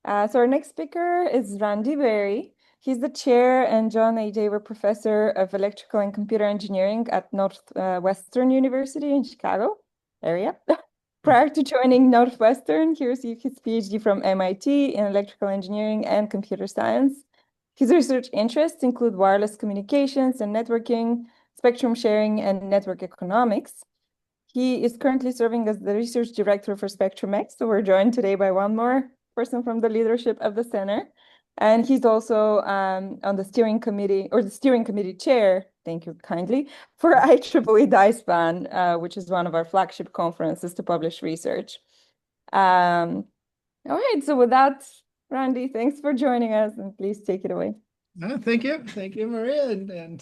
So our next speaker is Randy Berry. He's the chair and John A. Daver Professor of Electrical and Computer Engineering at Northwestern University in Chicago area. Prior to joining Northwestern, he received his PhD from MIT in electrical engineering and computer science. His research interests include wireless communications and networking, spectrum sharing, and network economics. He is currently serving as the research director for SpectrumX, so we're joined today by one more person from the leadership of the center. And he's also on the steering committee, or the steering committee chair, thank you kindly, for IEEE DICE-PAN, which is one of our flagship conferences to publish research. All right, so with that, Randy, thanks for joining us, and please take it away. Thank you, Maria, and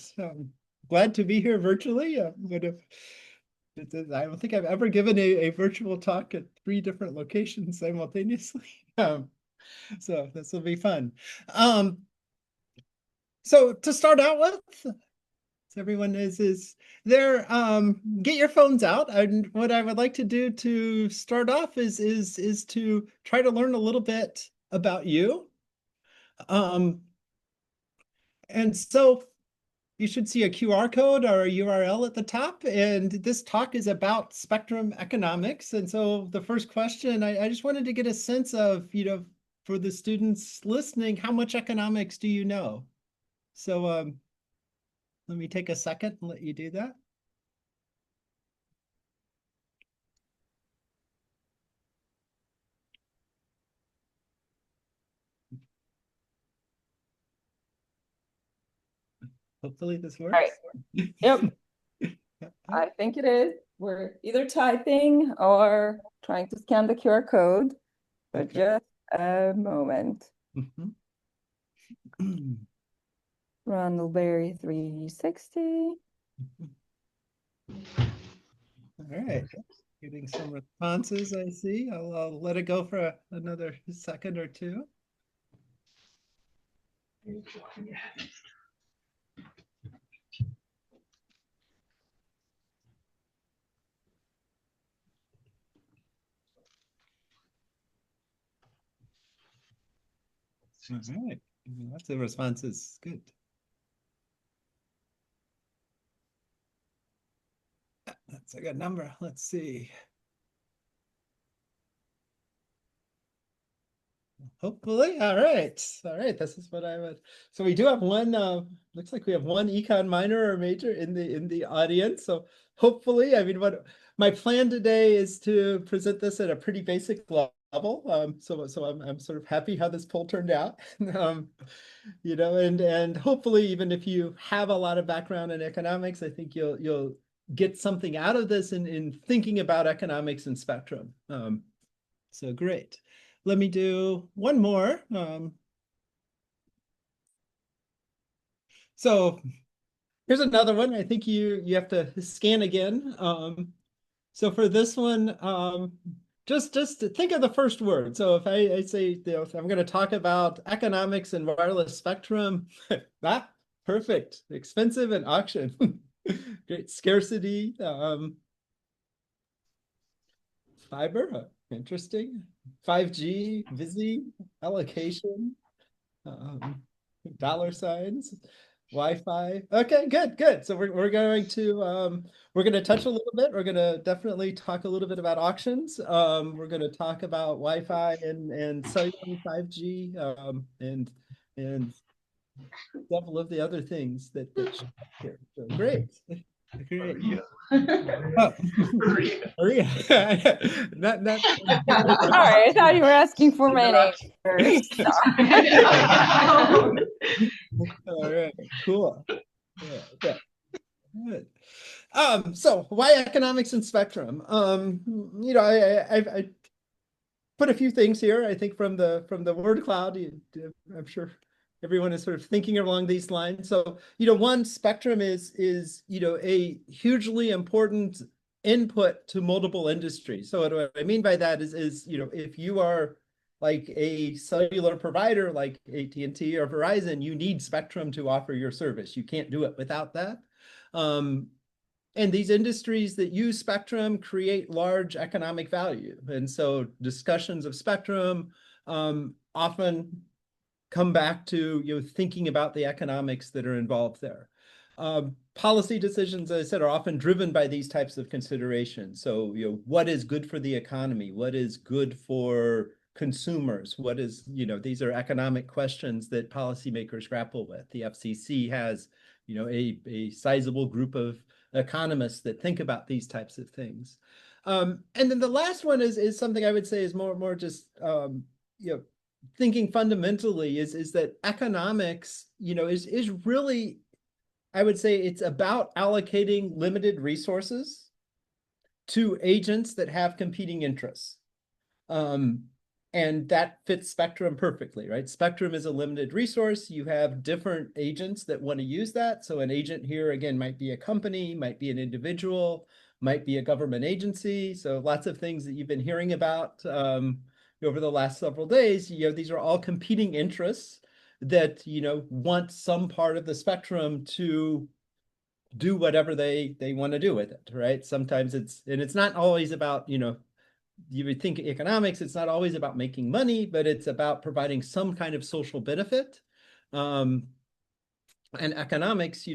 glad to be here virtually. I don't think I've ever given a virtual talk at 3 different locations simultaneously. So this will be fun. So to start out with, so everyone is there, get your phones out. And what I would like to do to start off is to try to learn a little bit about you. And so you should see a QR code or a URL at the top, and this talk is about spectrum economics. And so the first question, I just wanted to get a sense of, for the students listening, how much economics do you know? So let me take a second and let you do that. Hopefully this works. All right. Yep. I think it is. We're either typing or trying to scan the QR code, but okay. Just a moment. Randall Berry 360. All right. Getting some responses, I see. I'll let it go for another second or two. All right, lots of responses. Good. That's a good number. Let's see. Hopefully. All right. This is what I would. So we do have one. Looks like we have one econ minor or major in the audience. So hopefully, I mean, what my plan today is to present this at a pretty basic level. So I'm sort of happy how this poll turned out. And hopefully, even if you have a lot of background in economics, I think you'll get something out of this in thinking about economics and spectrum. So great. Let me do one more. So here's another one. I think you have to scan again. So for this one, just think of the first word. So if I say, if I'm going to talk about economics and wireless spectrum, perfect. Expensive and auction. Great. Scarcity. Fiber. Interesting. 5G, Visi, allocation, dollar signs, Wi-Fi. Okay, good. So we're going to touch a little bit. We're going to definitely talk a little bit about auctions. We're going to talk about Wi-Fi and cellular 5G and several of the other things that here. So great. Great. Oh, Maria. not. Sorry, I thought you were asking for my name first. All right, cool. Yeah, okay. Good. So why economics and spectrum? I put a few things here. I think from the word cloud, I'm sure everyone is sort of thinking along these lines. So, one, spectrum is a hugely important input to multiple industries. So what I mean by that is if you are like a cellular provider like AT&T or Verizon, you need spectrum to offer your service. You can't do it without that. And these industries that use spectrum create large economic value. And so discussions of spectrum often come back to thinking about the economics that are involved there. Policy decisions, as I said, are often driven by these types of considerations. So, what is good for the economy? What is good for consumers? What is, these are economic questions that policymakers grapple with. The FCC has, a sizable group of economists that think about these types of things. And then the last one is something I would say is more just, thinking fundamentally is that economics, is really, I would say it's about allocating limited resources to agents that have competing interests. And that fits Spectrum perfectly, right? Spectrum is a limited resource. You have different agents that want to use that. So an agent here, again, might be a company, might be an individual, might be a government agency. So lots of things that you've been hearing about over the last several days. These are all competing interests that, want some part of the spectrum to do whatever they want to do with it, right? Sometimes it's not always about, you would think economics, it's not always about making money, but it's about providing some kind of social benefit. And economics,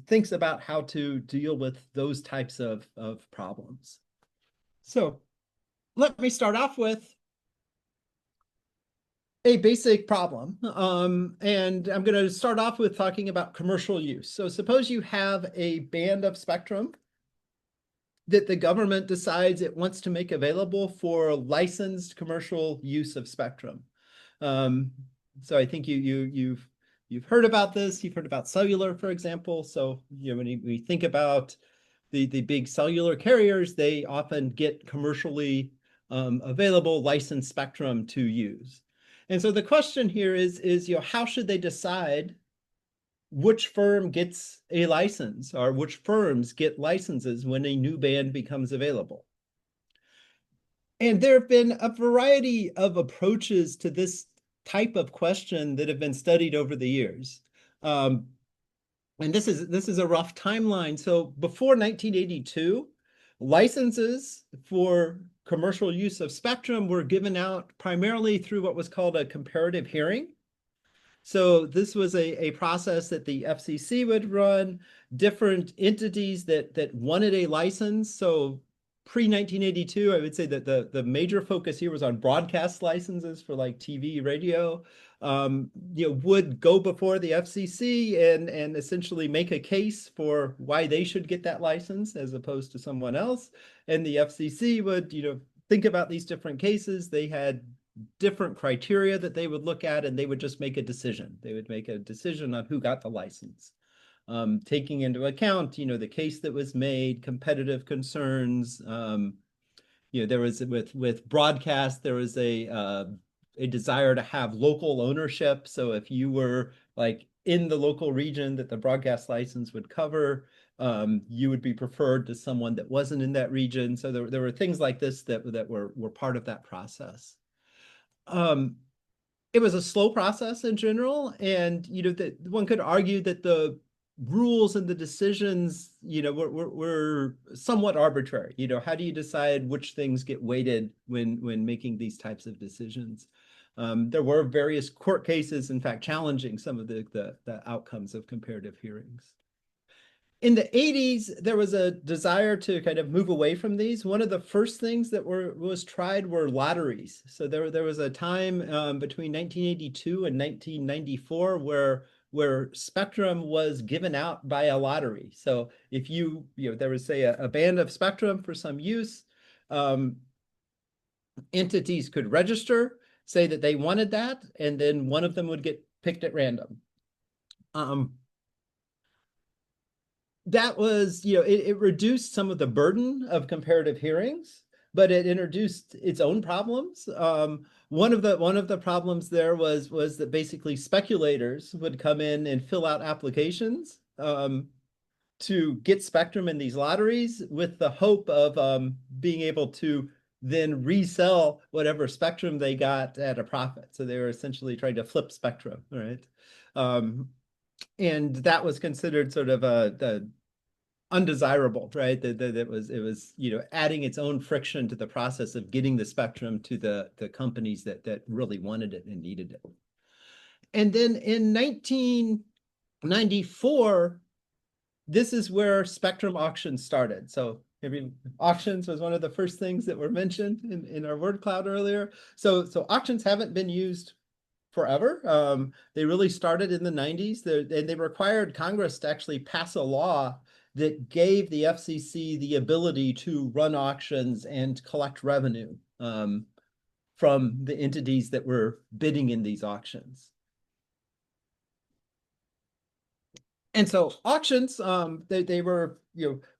thinks about how to deal with those types of problems. So let me start off with a basic problem. And I'm going to start off with talking about commercial use. So suppose you have a band of spectrum that the government decides it wants to make available for licensed commercial use of spectrum. So I think you've heard about this. You've heard about cellular, for example. So when we think about the big cellular carriers, they often get commercially available licensed spectrum to use. And so the question here is how should they decide which firm gets a license or which firms get licenses when a new band becomes available? And there have been a variety of approaches to this type of question that have been studied over the years. And this is a rough timeline. So before 1982, licenses for commercial use of spectrum were given out primarily through what was called a comparative hearing. So this was a process that the FCC would run, different entities that wanted a license. So pre-1982, I would say that the major focus here was on broadcast licenses for like TV, radio, would go before the FCC and essentially make a case for why they should get that license as opposed to someone else. And the FCC would, think about these different cases. They had different criteria that they would look at, and they would just make a decision. They would make a decision on who got the license, taking into account, the case that was made, competitive concerns. There was with broadcast, there was a desire to have local ownership. So if you were like in the local region that the broadcast license would cover, you would be preferred to someone that wasn't in that region. So there were things like this that were part of that process. It was a slow process in general, and that one could argue that the rules and the decisions, were somewhat arbitrary. How do you decide which things get weighted when making these types of decisions? There were various court cases, in fact, challenging some of the outcomes of comparative hearings. In the 80s, there was a desire to kind of move away from these. One of the first things that was tried were lotteries. So there was a time between 1982 and 1994 where spectrum was given out by a lottery. So if there was, say, a band of spectrum for some use, entities could register, say that they wanted that, and then one of them would get picked at random. That was, it reduced some of the burden of comparative hearings, but it introduced its own problems. One of the problems there was that basically speculators would come in and fill out applications to get spectrum in these lotteries with the hope of being able to then resell whatever spectrum they got at a profit. So they were essentially trying to flip spectrum, right? And that was considered sort of undesirable, right? That it was, adding its own friction to the process of getting the spectrum to the companies that really wanted it and needed it. And then in 1994, this is where spectrum auctions started. So auctions was one of the first things that were mentioned in our word cloud earlier. So auctions haven't been used forever. They really started in the 90s, and they required Congress to actually pass a law that gave the FCC the ability to run auctions and collect revenue from the entities that were bidding in these auctions. And so auctions, they were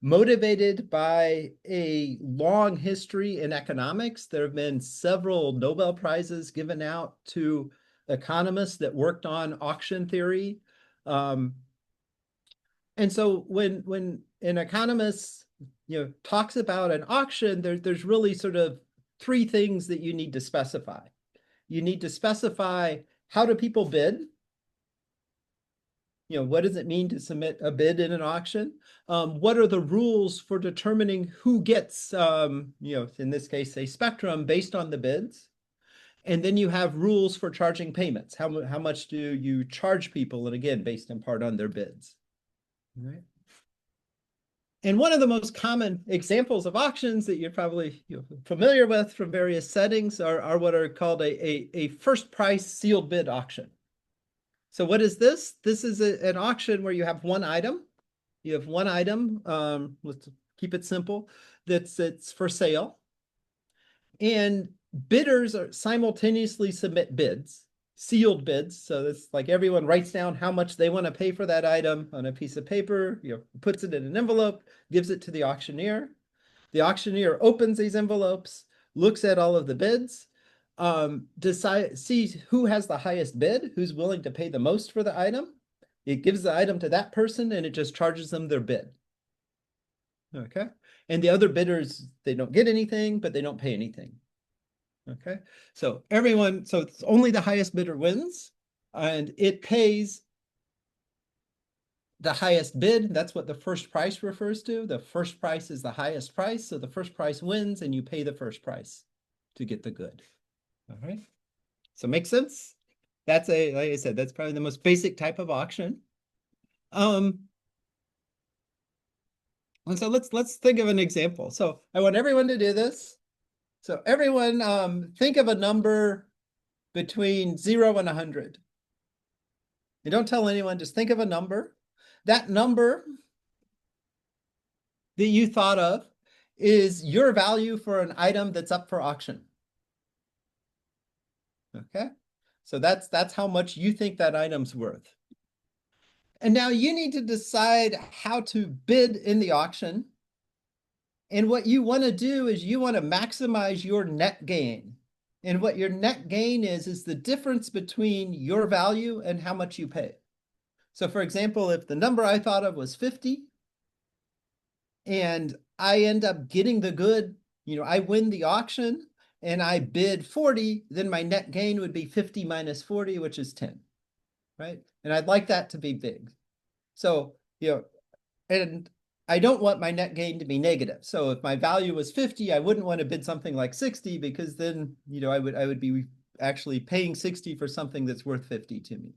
motivated by a long history in economics. There have been several Nobel Prizes given out to economists that worked on auction theory. And so when an economist talks about an auction, there's really sort of three things that you need to specify. You need to specify, how do people bid? What does it mean to submit a bid in an auction? What are the rules for determining who gets, in this case, a spectrum based on the bids? And then you have rules for charging payments. How much do you charge people? And again, based in part on their bids. All right. And one of the most common examples of auctions that you're probably familiar with from various settings are what are called a first price sealed bid auction. So what is this? This is an auction where you have one item. You have one item, let's keep it simple, it's for sale. And bidders simultaneously submit bids, sealed bids. So it's like everyone writes down how much they want to pay for that item on a piece of paper, puts it in an envelope, gives it to the auctioneer. The auctioneer opens these envelopes, looks at all of the bids, sees who has the highest bid, who's willing to pay the most for the item. It gives the item to that person and it just charges them their bid. Okay. And the other bidders, they don't get anything, but they don't pay anything. Okay. So it's only the highest bidder wins, and it pays the highest bid. That's what the first price refers to. The first price is the highest price. So the first price wins and you pay the first price to get the good. All right. So make sense? Like I said, that's probably the most basic type of auction. And so let's think of an example. So I want everyone to do this. So everyone think of a number between 0 and 100. You don't tell anyone, just think of a number. That number that you thought of is your value for an item that's up for auction. Okay? So that's how much you think that item's worth. And now you need to decide how to bid in the auction. And what you want to do is you want to maximize your net gain. And what your net gain is the difference between your value and how much you pay. So for example, if the number I thought of was 50 and I end up getting the good, I win the auction and I bid 40, then my net gain would be 50 minus 40, which is 10, right? And I'd like that to be big. So, and I don't want my net gain to be negative. So if my value was 50, I wouldn't want to bid something like 60 because then, I would be actually paying 60 for something that's worth 50 to me.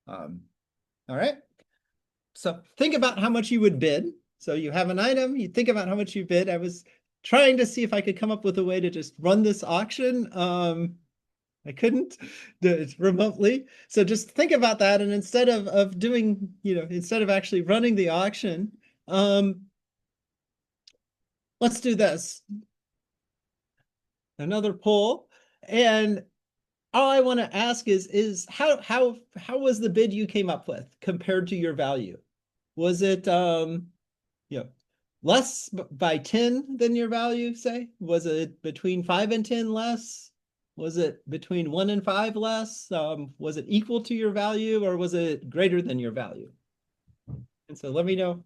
All right. So think about how much you would bid. So you have an item, you think about how much you bid. I was trying to see if I could come up with a way to just run this auction. I couldn't do it remotely. So just think about that. And instead of doing, instead of actually running the auction, let's do this. Another poll. And all I want to ask is how was the bid you came up with compared to your value? Was it less by 10 than your value, say? Was it between 5 and 10 less? Was it between 1 and 5 less? Was it equal to your value or was it greater than your value? And so let me know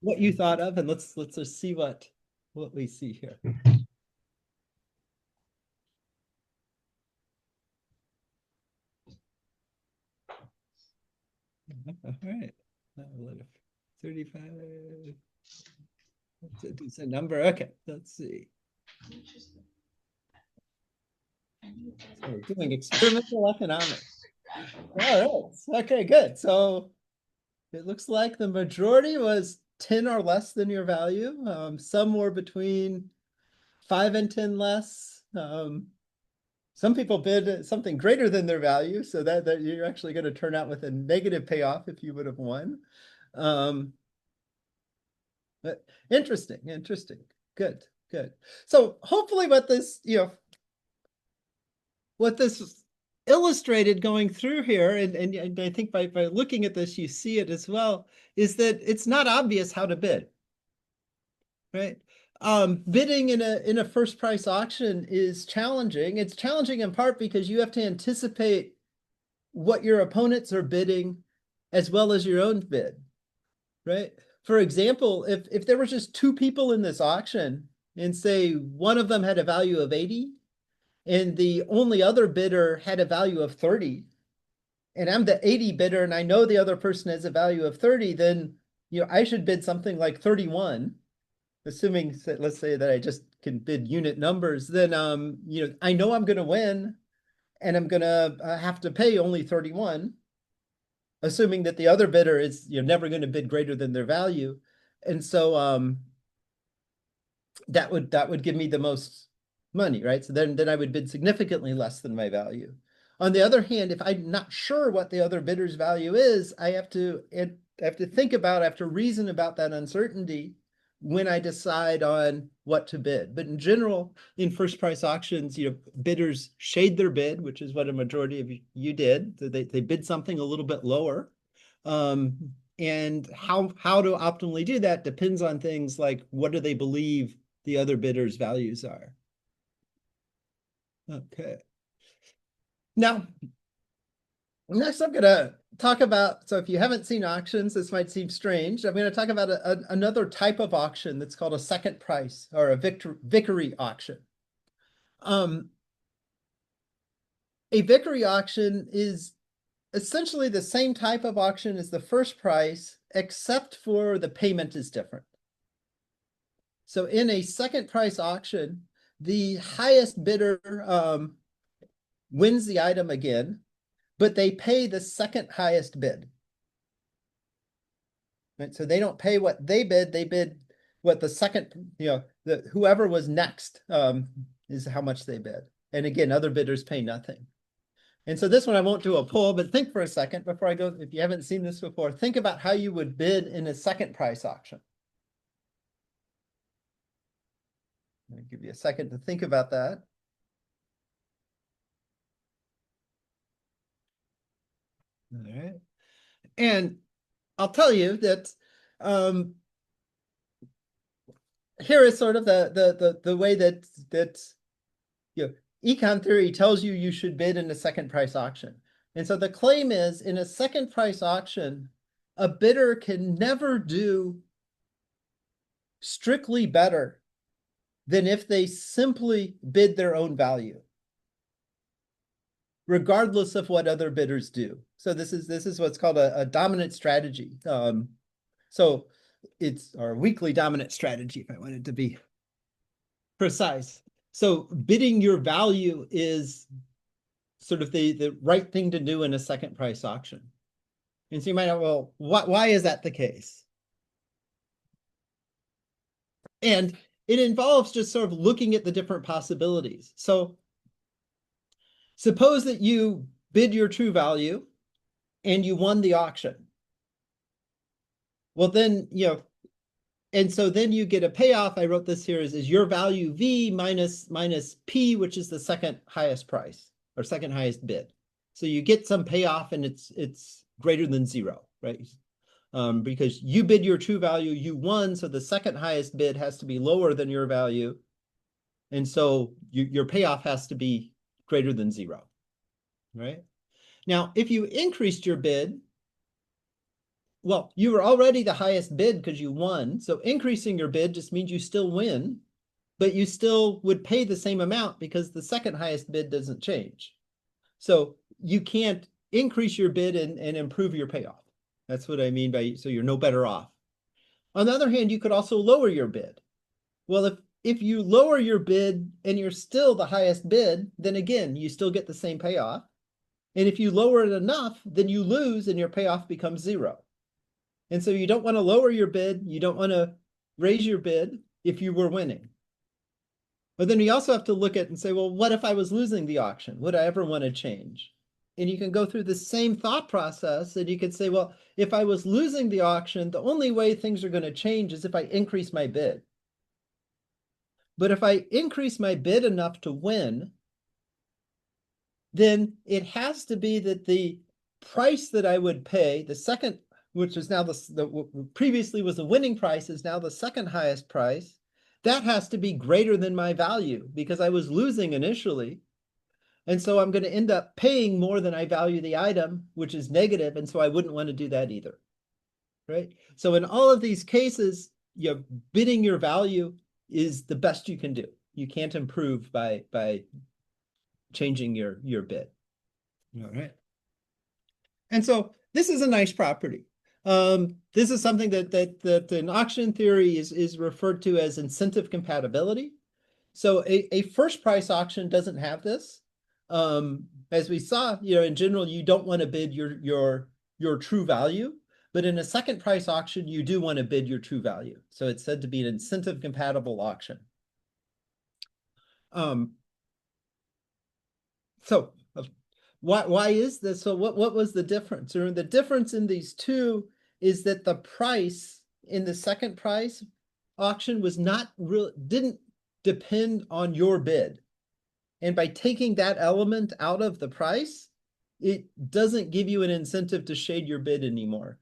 what you thought of, and let's just see what we see here. All right. 35. That's a decent number. Okay, let's see. So we're doing experimental economics. All right. Okay, good. So it looks like the majority was 10 or less than your value. Some were between 5 and 10 less. Some people bid something greater than their value, so that you're actually going to turn out with a negative payoff if you would have won. But interesting. Good. So hopefully what this illustrated going through here, and I think by looking at this, you see it as well, is that it's not obvious how to bid, right? Bidding in a first price auction is challenging. It's challenging in part because you have to anticipate what your opponents are bidding as well as your own bid, right? For example, if there were just two people in this auction and say one of them had a value of 80 and the only other bidder had a value of 30, and I'm the 80 bidder and I know the other person has a value of 30, then I should bid something like 31, assuming that, let's say that I just can bid unit numbers, then I know I'm going to win and I'm going to have to pay only 31, assuming that the other bidder is never going to bid greater than their value. And so that would give me the most money, right? So then I would bid significantly less than my value. On the other hand, if I'm not sure what the other bidder's value is, I have to think about, I have to reason about that uncertainty when I decide on what to bid. But in general, in first price auctions, bidders shade their bid, which is what a majority of you did. So they bid something a little bit lower. And how to optimally do that depends on things like what do they believe the other bidders' values are. Okay. Now, next I'm going to talk about, so if you haven't seen auctions, this might seem strange. I'm going to talk about another type of auction that's called a second price or a victory auction. A victory auction is essentially the same type of auction as the first price, except for the payment is different. So in a second price auction, the highest bidder wins the item again, but they pay the second highest bid. Right? So they don't pay what they bid what the second, whoever was next is how much they bid. And again, other bidders pay nothing. And so this one I won't do a poll, but think for a second before I go, if you haven't seen this before, think about how you would bid in a second price auction. I'll give you a second to think about that. All right. And I'll tell you that here is sort of the way that econ theory tells you should bid in a second price auction. And so the claim is in a second price auction, a bidder can never do strictly better than if they simply bid their own value, regardless of what other bidders do. So this is what's called a dominant strategy. So it's our weakly dominant strategy, if I wanted to be precise. So bidding your value is sort of the right thing to do in a second price auction. And so you might know, well, why is that the case? And it involves just sort of looking at the different possibilities. So suppose that you bid your true value and you won the auction. Well, then, and so then you get a payoff. I wrote this here is your value V minus P, which is the second highest price or second highest bid. So you get some payoff and it's greater than 0, right? Because you bid your true value, you won, so the second highest bid has to be lower than your value. And so your payoff has to be greater than 0, right? Now, if you increased your bid, well, you were already the highest bid because you won. So increasing your bid just means you still win, but you still would pay the same amount because the second highest bid doesn't change. So you can't increase your bid and improve your payoff. That's what I mean by, so you're no better off. On the other hand, you could also lower your bid. Well, if you lower your bid and you're still the highest bid, then again, you still get the same payoff. And if you lower it enough, then you lose and your payoff becomes zero. And so you don't want to lower your bid. You don't want to raise your bid if you were winning. But then you also have to look at and say, well, what if I was losing the auction? Would I ever want to change? And you can go through the same thought process and you could say, well, if I was losing the auction, the only way things are going to change is if I increase my bid. But if I increase my bid enough to win, then it has to be that the price that I would pay, the second, which is now the previously was the winning price, is now the second highest price. That has to be greater than my value because I was losing initially. And so I'm going to end up paying more than I value the item, which is negative. And so I wouldn't want to do that either. Right? So in all of these cases, bidding your value is the best you can do. You can't improve by changing your bid. All right. And so this is a nice property. This is something that in auction theory is referred to as incentive compatibility. So a first price auction doesn't have this. As we saw, in general, you don't want to bid your true value, but in a second price auction, you do want to bid your true value. So it's said to be an incentive compatible auction. So why is this? So what was the difference? Or the difference in these two is that the price in the second price auction was didn't depend on your bid. And by taking that element out of the price, it doesn't give you an incentive to shade your bid anymore.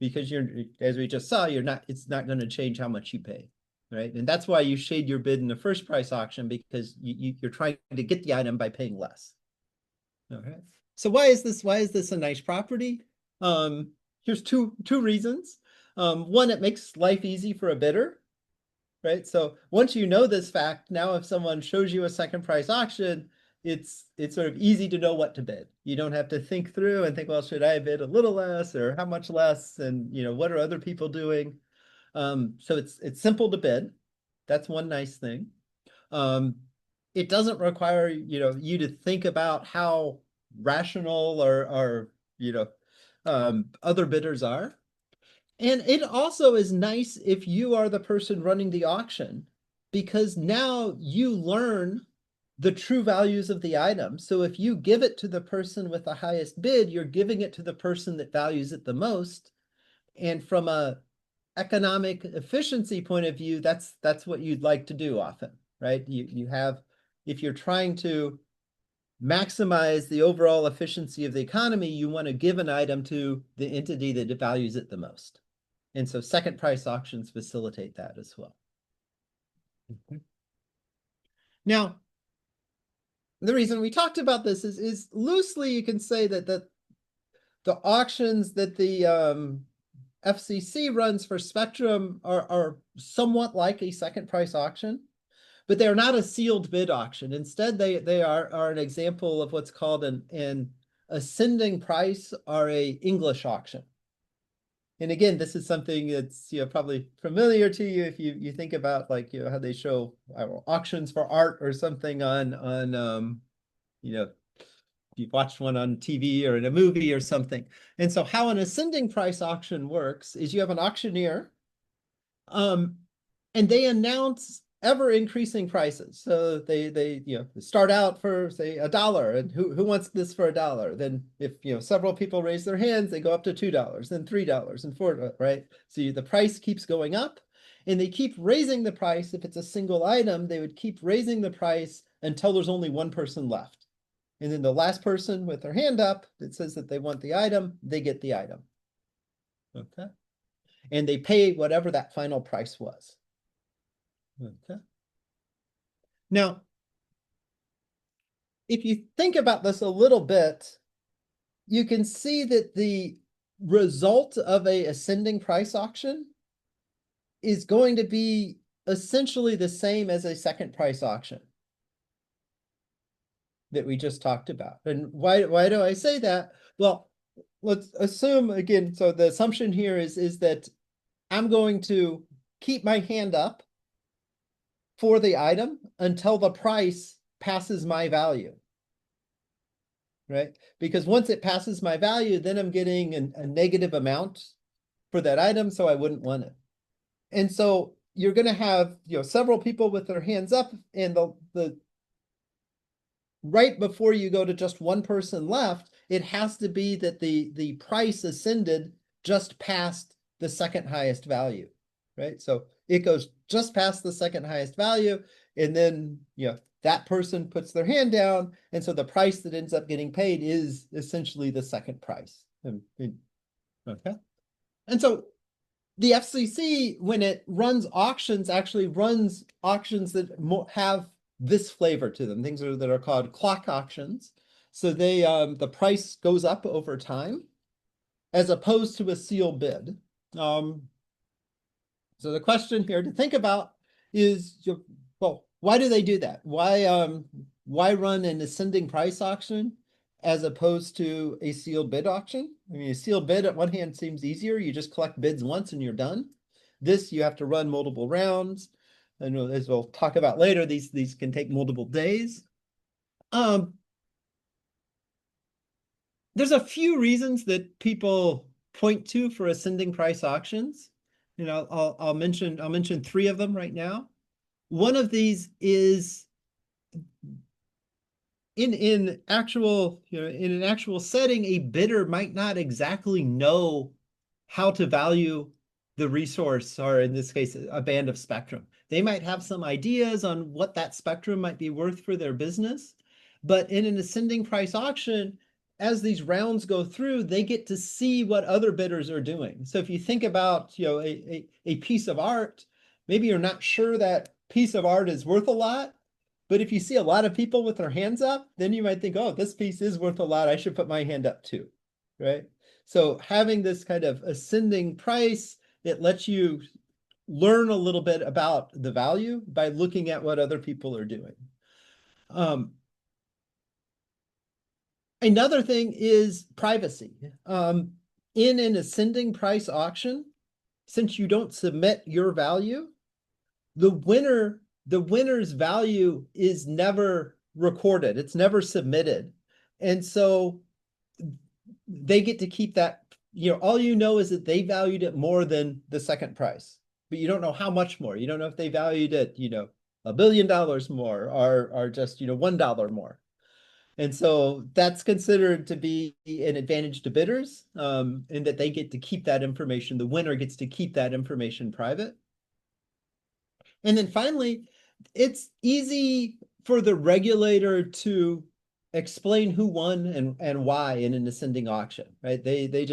Because as we just saw, it's not going to change how much you pay. Right. And that's why you shade your bid in the first price auction, because you're trying to get the item by paying less. All right. So why is this a nice property? Here's two reasons. One, it makes life easy for a bidder. Right. So once you know this fact, now if someone shows you a second price auction, it's sort of easy to know what to bid. You don't have to think through and think, well, should I bid a little less or how much less? And what are other people doing? So it's simple to bid. That's one nice thing. It doesn't require you to think about how rational or other bidders are. And it also is nice if you are the person running the auction, because now you learn the true values of the item. So if you give it to the person with the highest bid, you're giving it to the person that values it the most. And from a economic efficiency point of view, that's what you'd like to do often, right? If you're trying to maximize the overall efficiency of the economy, you want to give an item to the entity that values it the most. And so second price auctions facilitate that as well. Now, the reason we talked about this is loosely you can say that the auctions that the FCC runs for Spectrum are somewhat like a second price auction, but they're not a sealed bid auction. Instead, they are an example of what's called an ascending price or a English auction. And again, this is something that's probably familiar to you if you think about like how they show auctions for art or something on you've watched one on TV or in a movie or something. And so how an ascending price auction works is you have an auctioneer, and they announce ever increasing prices. So they start out for say $1, and who wants this for $1? Then if several people raise their hands, they go up to $2, then $3 and $4, right? So the price keeps going up, and they keep raising the price. If it's a single item, they would keep raising the price until there's only one person left. And then the last person with their hand up that says that they want the item, they get the item. Okay. And they pay whatever that final price was. Okay. Now, if you think about this a little bit, you can see that the result of a ascending price auction is going to be essentially the same as a second price auction that we just talked about. And why do I say that? Well, let's assume again, so the assumption here is that I'm going to keep my hand up for the item until the price passes my value, right? Because once it passes my value, then I'm getting a negative amount for that item, so I wouldn't want it. And so you're going to have, several people with their hands up, and the right before you go to just one person left, it has to be that the price ascended just past the second highest value, right? So it goes just past the second highest value, and then that person puts their hand down, and so the price that ends up getting paid is essentially the second price. Okay. And so the FCC, when it runs auctions, actually runs auctions that have this flavor to them, things that are called clock auctions. So the price goes up over time as opposed to a sealed bid. So the question here to think about is, well, why do they do that? Why run an ascending price auction as opposed to a sealed bid auction? I mean, a sealed bid at one hand seems easier. You just collect bids once and you're done. This, you have to run multiple rounds. And as we'll talk about later, these can take multiple days. There's a few reasons that people point to for ascending price auctions. I'll mention three of them right now. One of these is in an actual setting, a bidder might not exactly know how to value the resource, or in this case, a band of spectrum. They might have some ideas on what that spectrum might be worth for their business, but in an ascending price auction, as these rounds go through, they get to see what other bidders are doing. So if you think about a piece of art, maybe you're not sure that piece of art is worth a lot, but if you see a lot of people with their hands up, then you might think, oh, this piece is worth a lot. I should put my hand up too, right? So having this kind of ascending price, it lets you learn a little bit about the value by looking at what other people are doing. Another thing is privacy. In an ascending price auction, since you don't submit your value, the winner's value is never recorded. It's never submitted. And so they get to keep that, all you know is that they valued it more than the second price, but you don't know how much more. You don't know if they valued it, $1 billion more or just, $1 more. And so that's considered to be an advantage to bidders, in that they get to keep that information. The winner gets to keep that information private. And then finally, it's easy for the regulator to explain who won and why in an ascending auction, right? They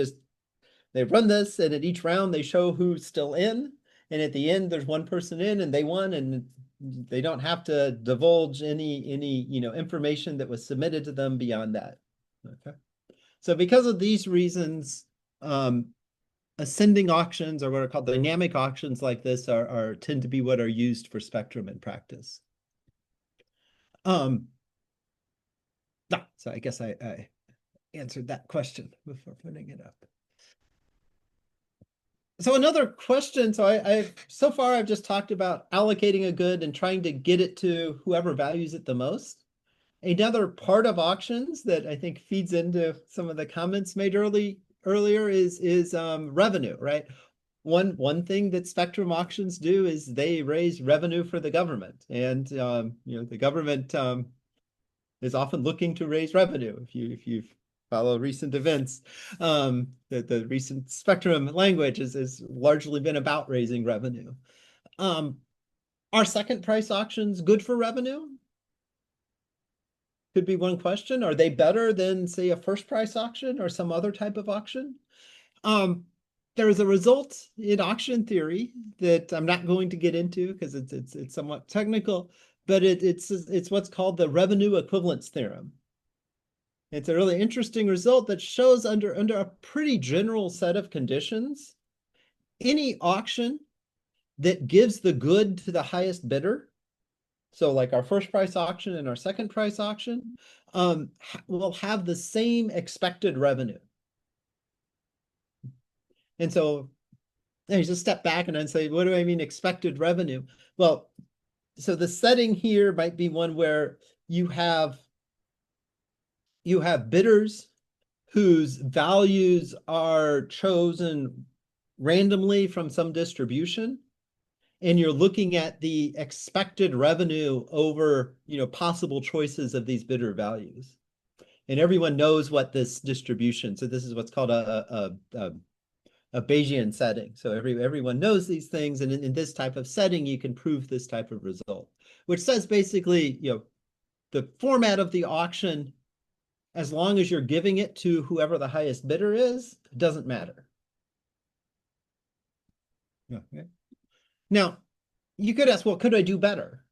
run this, and at each round they show who's still in, and at the end there's one person in and they won, and they don't have to divulge any information that was submitted to them beyond that. Okay. So because of these reasons, ascending auctions, or what are called dynamic auctions like this, tend to be what are used for spectrum in practice. So I guess I answered that question before putting it up. So another question, so far I've just talked about allocating a good and trying to get it to whoever values it the most. Another part of auctions that I think feeds into some of the comments made earlier is revenue, right? One thing that spectrum auctions do is they raise revenue for the government, and the government is often looking to raise revenue. If you follow recent events, the recent spectrum language has largely been about raising revenue. Are second price auctions good for revenue? Could be one question. Are they better than, say, a first price auction or some other type of auction? There is a result in auction theory that I'm not going to get into because it's somewhat technical, but it's what's called the revenue equivalence theorem. It's a really interesting result that shows under a pretty general set of conditions, any auction that gives the good to the highest bidder, so like our first price auction and our second price auction, will have the same expected revenue. And so I just step back and I'd say, what do I mean expected revenue? Well, so the setting here might be one where you have bidders whose values are chosen randomly from some distribution, and you're looking at the expected revenue over, possible choices of these bidder values. And everyone knows what this distribution, so this is what's called a Bayesian setting. So everyone knows these things, and in this type of setting, you can prove this type of result, which says basically, the format of the auction, as long as you're giving it to whoever the highest bidder is, it doesn't matter. Okay. Now, you could ask, well, could I do better?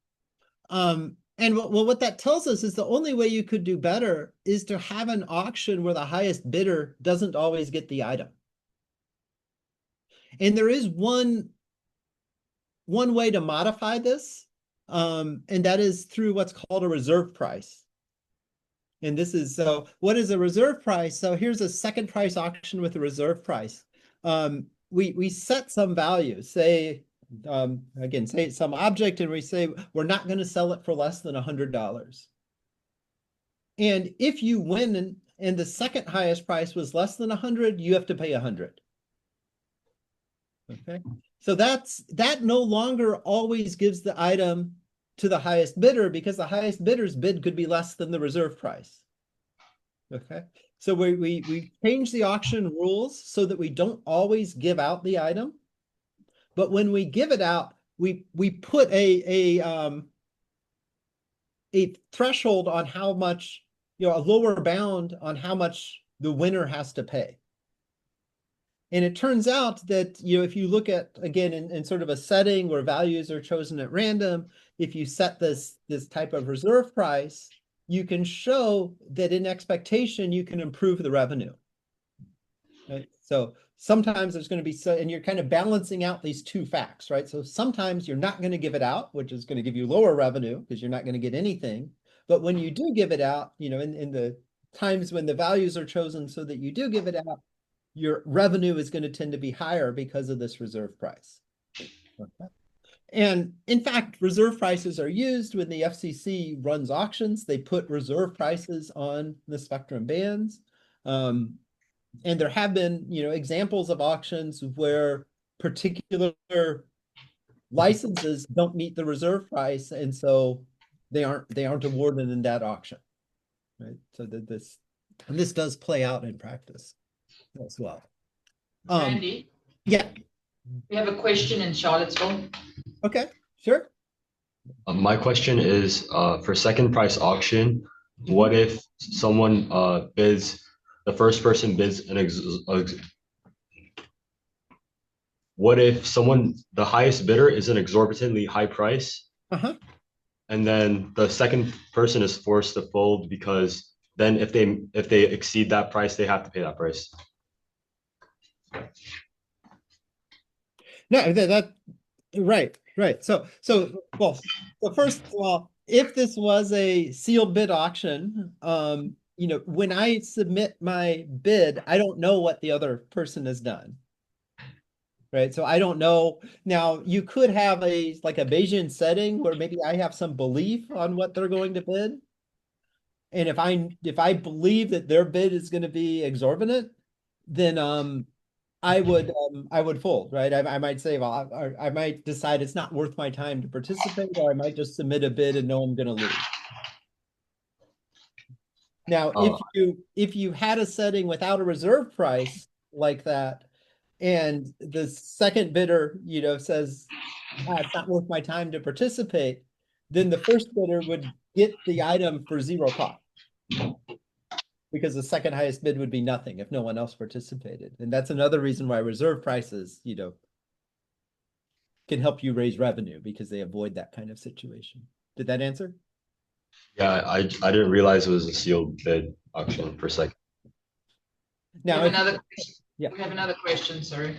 And what that tells us is the only way you could do better is to have an auction where the highest bidder doesn't always get the item. And there is one way to modify this, and that is through what's called a reserve price. And this is, so what is a reserve price? So here's a second price auction with a reserve price. We set some value, say, again, say some object, and we say we're not going to sell it for less than $100. And if you win and the second highest price was less than 100, you have to pay 100. Okay, so that no longer always gives the item to the highest bidder, because the highest bidder's bid could be less than the reserve price. Okay, so we change the auction rules so that we don't always give out the item, but when we give it out, we put a threshold on how much, a lower bound on how much the winner has to pay. And it turns out that, if you look at, again, in sort of a setting where values are chosen at random, if you set this type of reserve price, you can show that in expectation, you can improve the revenue. Right? So sometimes there's going to be, and you're kind of balancing out these two facts, right? So sometimes you're not going to give it out, which is going to give you lower revenue because you're not going to get anything. But when you do give it out, in the times when the values are chosen so that you do give it out, your revenue is going to tend to be higher because of this reserve price. Okay. And in fact, reserve prices are used when the FCC runs auctions. They put reserve prices on the spectrum bands. And there have been, examples of auctions where particular licenses don't meet the reserve price, and so they aren't awarded in that auction. Right. So this does play out in practice as well. Randy, Yeah. we have a question in Charlottesville. Okay, sure. My question is, for second price auction, what if someone bids, the first person bids what if the highest bidder is an exorbitantly high price, and then the second person is forced to fold because then if they exceed that price, they have to pay that price? No, right. So well, first of all, if this was a sealed bid auction, when I submit my bid, I don't know what the other person has done. Right. So I don't know. Now you could have like a Bayesian setting where maybe I have some belief on what they're going to bid. And if I believe that their bid is going to be exorbitant, then I would fold, right? I might say, well, I might decide it's not worth my time to participate, or I might just submit a bid and know I'm going to lose. Now, if you had a setting without a reserve price like that, and the second bidder, says, it's not worth my time to participate, then the first bidder would get the item for zero cost, because the second highest bid would be nothing if no one else participated. And that's another reason why reserve prices, can help you raise revenue, because they avoid that kind of situation. Did that answer? Yeah, I didn't realize it was a sealed bid auction for a second. Now, we have another question. Yeah. We have another question, sorry.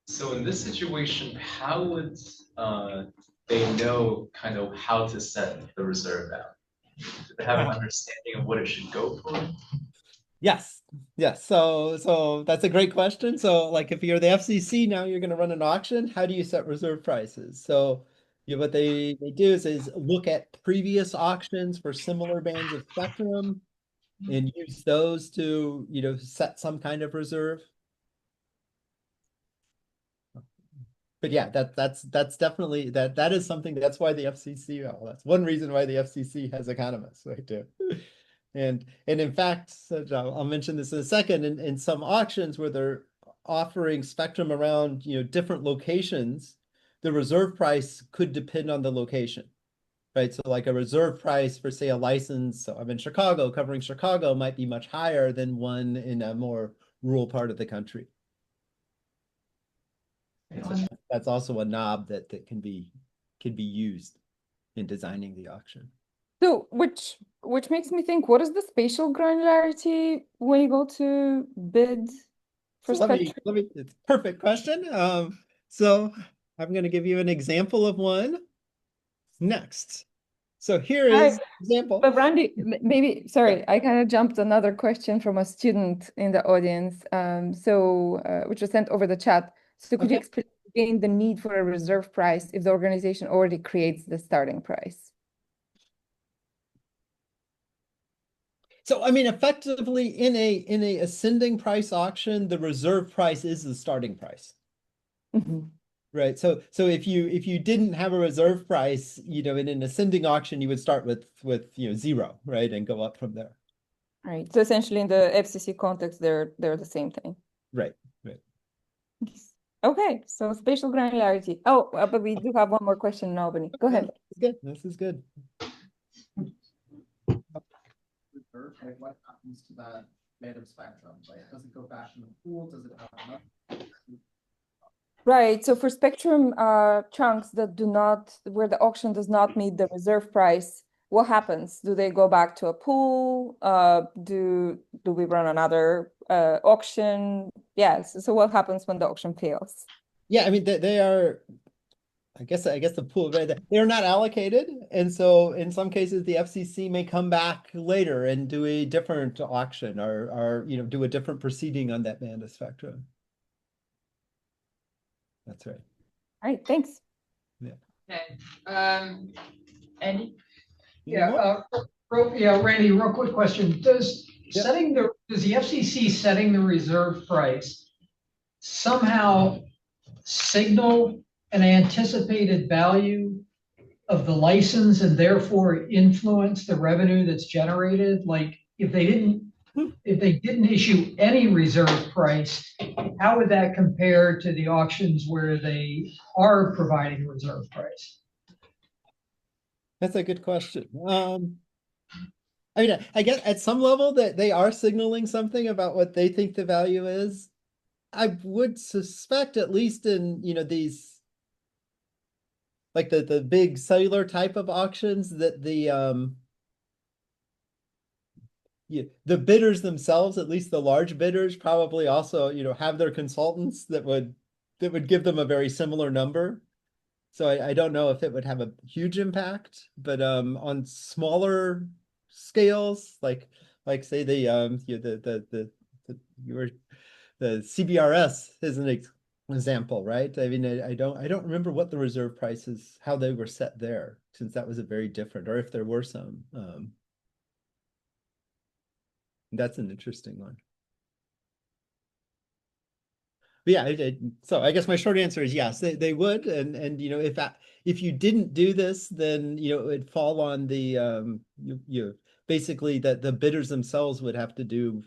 So in this situation, how would they know kind of how to set the reserve out? Do they have an understanding of what it should go for? Yes, yes. So that's a great question. So like if you're the FCC now, you're going to run an auction. How do you set reserve prices? So what they do is look at previous auctions for similar bands of spectrum and use those to set some kind of reserve. But yeah, that's definitely that is something. That's why the FCC. Well, that's one reason why the FCC has economists, right? Too. And in fact, so I'll mention this in a second. In some auctions where they're offering spectrum around different locations, the reserve price could depend on the location, right? So like a reserve price for say a license. So I'm in Chicago, covering Chicago might be much higher than one in a more rural part of the country. So that's also a knob that can be used in designing the auction. So, which makes me think, what is the spatial granularity when you go to bid for So spectrum? it's a perfect question. So I'm going to give you an example of one next. So here Hi, is example. but Randy, maybe, sorry, I kind of jumped another question from a student in the audience, which was sent over the chat. So could you Okay. explain again the need for a reserve price if the organization already creates the starting price? So I mean, effectively in a ascending price auction, the reserve price is the starting price. Mhm. Right. So if you didn't have a reserve price, in an ascending auction, you would start with zero, right, and go up from there. Right. So essentially in the FCC context, they're the same thing. Right. Right. Okay, so spatial granularity. Oh, but we do have one more question in Albany. Go ahead. Good. This is good. Like what happens to that band of spectrum? Like, does it go back in the pool? Does it have enough? Right. So for spectrum chunks that do not, where the auction does not meet the reserve price, what happens? Do they go back to a pool? Do we run another auction? Yes. So what happens when the auction fails? Yeah, I mean they are. I guess the pool, right? They're not allocated, and so in some cases the FCC may come back later and do a different auction or do a different proceeding on that band of spectrum. That's right. All right. Thanks. Yeah. Okay. Andy? Yeah, Randy, real quick question. Does the FCC setting the reserve price somehow signal an anticipated value of the license and therefore influence the revenue that's generated? Like if they didn't issue any reserve price, how would that compare to the auctions where they are providing reserve price? That's a good question. I mean, I guess at some level that they are signaling something about what they think the value is. I would suspect, at least in these like the big cellular type of auctions, that the bidders themselves, at least the large bidders, probably also have their consultants that would give them a very similar number. So I don't know if it would have a huge impact, but on smaller scales, like say the CBRS is an example, right? I mean, I don't remember what the reserve prices, how they were set there, since that was a very different, or if there were some. That's an interesting one. But yeah, so I guess my short answer is yes, they would, and if you didn't do this, then it would fall on the basically that the bidders themselves would have to do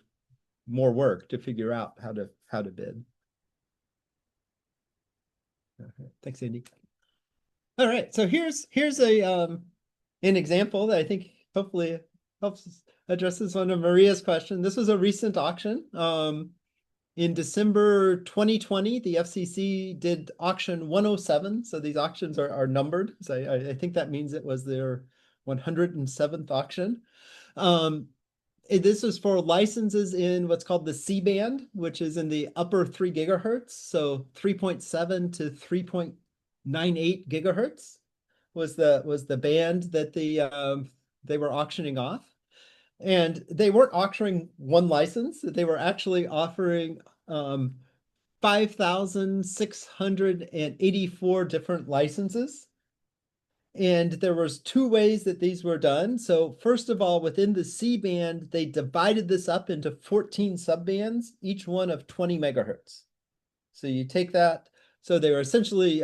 more work to figure out how to bid. Okay. Thanks, Andy. All right, so here's an example that I think hopefully helps addresses one of Maria's question. This was a recent auction. In December 2020, the FCC did auction 107. So these auctions are numbered. So I think that means it was their 107th auction. This is for licenses in what's called the C-band, which is in the upper 3 gigahertz. So 3.7 to 3.98 gigahertz was the band that they were auctioning off. And they weren't auctioning one license, they were actually offering 5,684 different licenses. And there was two ways that these were done. So first of all, within the C-band, they divided this up into 14 subbands, each one of 20 megahertz. So you take that, so they were essentially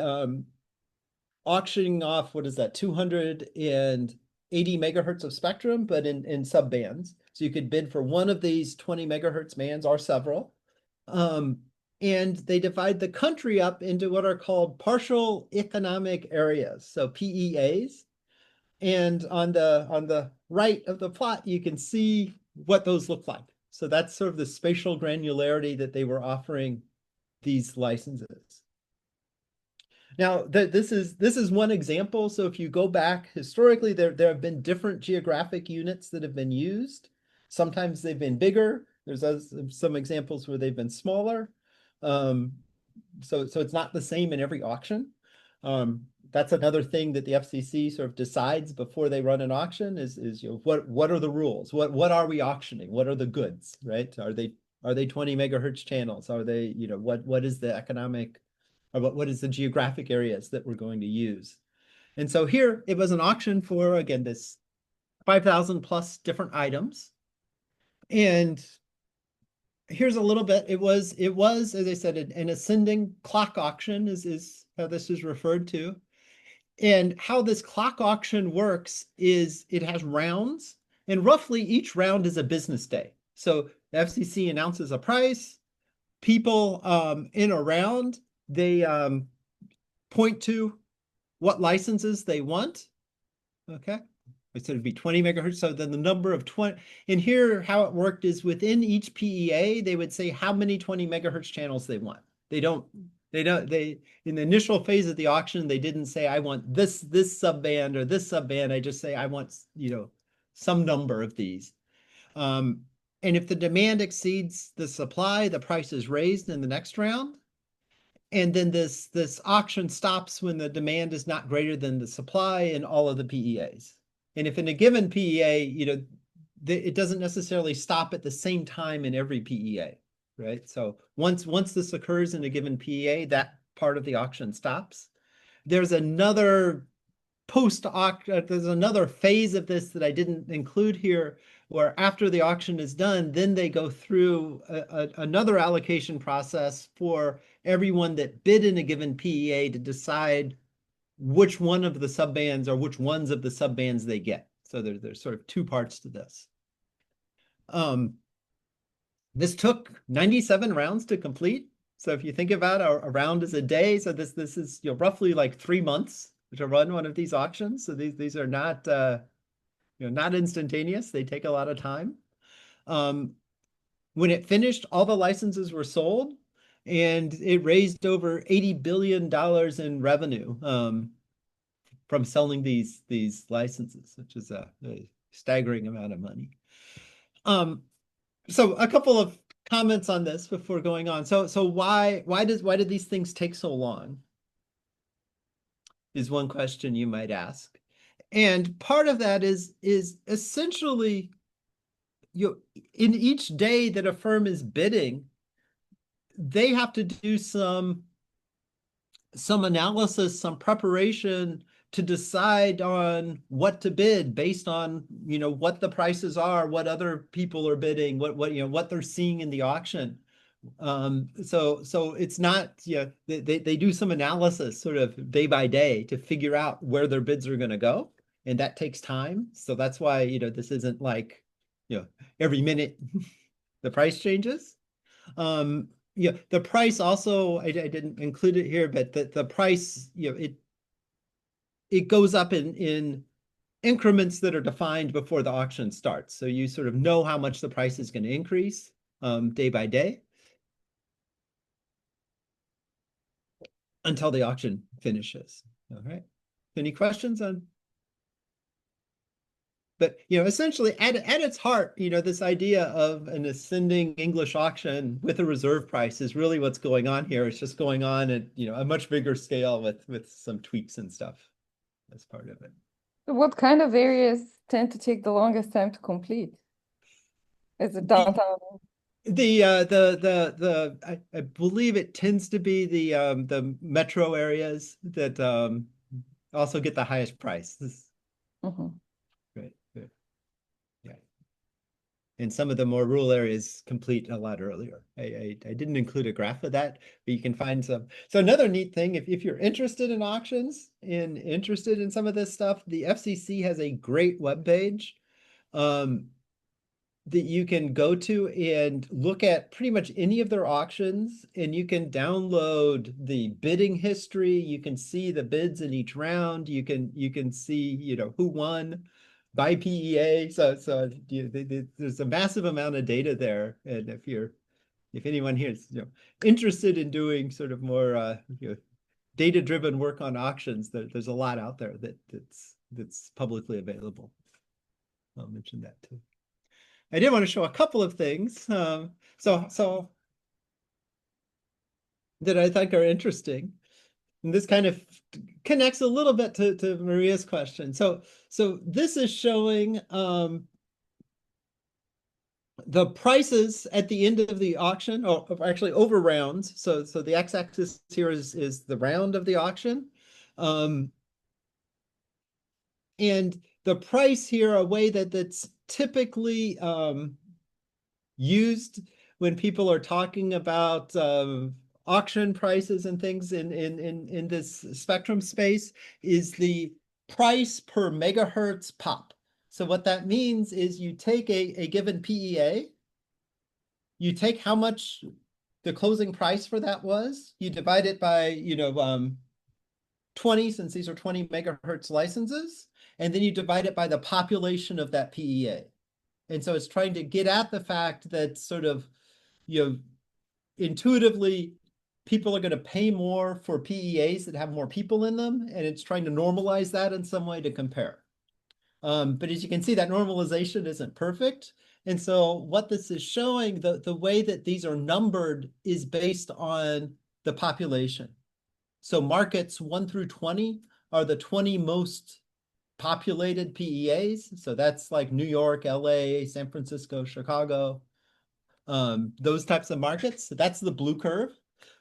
auctioning off, what is that, 280 megahertz of spectrum, but in subbands. So you could bid for one of these 20 megahertz bands or several. And they divide the country up into what are called partial economic areas, so PEAs. And on the right of the plot, you can see what those look like. So that's sort of the spatial granularity that they were offering these licenses. Now, this is one example. So if you go back historically, there have been different geographic units that have been used. Sometimes they've been bigger. There's some examples where they've been smaller. So it's not the same in every auction. That's another thing that the FCC sort of decides before they run an auction is what are the rules? What are we auctioning? What are the goods, right? Are they 20 megahertz channels? Are they, what is the economic, or what is the geographic areas that we're going to use? And so here it was an auction for, again, this 5,000 plus different items. And here's a little bit. It was, as I said, an ascending clock auction is how this is referred to. And how this clock auction works is it has rounds, and roughly each round is a business day. So the FCC announces a price. People in a round, they point to what licenses they want. Okay. So it'd be 20 megahertz. So then the number of 20, and here how it worked is within each PEA, they would say how many 20 megahertz channels they want. They in the initial phase of the auction, they didn't say, I want this subband or this subband. I just say, I want, some number of these. And if the demand exceeds the supply, the price is raised in the next round. And then this auction stops when the demand is not greater than the supply in all of the PEAs. And if in a given PEA, it doesn't necessarily stop at the same time in every PEA, right? So once this occurs in a given PEA, that part of the auction stops. There's another there's another phase of this that I didn't include here, where after the auction is done, then they go through another allocation process for everyone that bid in a given PEA to decide which one of the subbands or which ones of the subbands they get. So there's sort of two parts to this. This took 97 rounds to complete. So if you think about a round is a day, so this is roughly like 3 months to run one of these auctions. So these are not not instantaneous. They take a lot of time. When it finished, all the licenses were sold, and it raised over $80 billion in revenue from selling these licenses, which is a staggering amount of money. So a couple of comments on this before going on. So why did these things take so long? Is one question you might ask. And part of that is essentially, in each day that a firm is bidding, they have to do some analysis, some preparation to decide on what to bid based on, what the prices are, what other people are bidding, what they're seeing in the auction. So it's not, they do some analysis sort of day by day to figure out where their bids are going to go. And that takes time. So that's why, this isn't like, every minute the price changes. The price also, I didn't include it here, but the price, it goes up in increments that are defined before the auction starts. So you sort of know how much the price is going to increase day by day until the auction finishes. All right. Any questions on? But, essentially at its heart, this idea of an ascending English auction with a reserve price is really what's going on here. It's just going on at, a much bigger scale with some tweaks and stuff as part of it. What kind of areas tend to take the longest time to complete? Is it downtown? I believe it tends to be the metro areas that also get the highest price. Mhm. Right. Yeah. And some of the more rural areas complete a lot earlier. I didn't include a graph of that, but you can find some. So another neat thing, if you're interested in auctions and interested in some of this stuff, the FCC has a great webpage. That you can go to and look at pretty much any of their auctions, and you can download the bidding history. You can see the bids in each round. You can see, you know, who won by PEA. So there's a massive amount of data there. And if anyone here is, you know, interested in doing sort of more you know, data-driven work on auctions, there's a lot out there that's publicly available. I'll mention that too. I did want to show a couple of things so that I think are interesting. And this kind of connects a little bit to Maria's question. So this is showing the prices at the end of the auction, or actually over rounds. So the x-axis here is the round of the auction. And the price here, a way that's typically used when people are talking about auction prices and things in this spectrum space, is the price per megahertz pop. So what that means is you take a given PEA, you take how much the closing price for that was, you divide it by, you know, 20, since these are 20 megahertz licenses, and then you divide it by the population of that PEA. And so it's trying to get at the fact that sort of, you know, intuitively, people are going to pay more for PEAs that have more people in them, and it's trying to normalize that in some way to compare. But as you can see, that normalization isn't perfect. And so what this is showing, the way that these are numbered is based on the population. So markets 1 through 20 are the 20 most populated PEAs. So that's like New York, LA, San Francisco, Chicago, those types of markets. So that's the blue curve.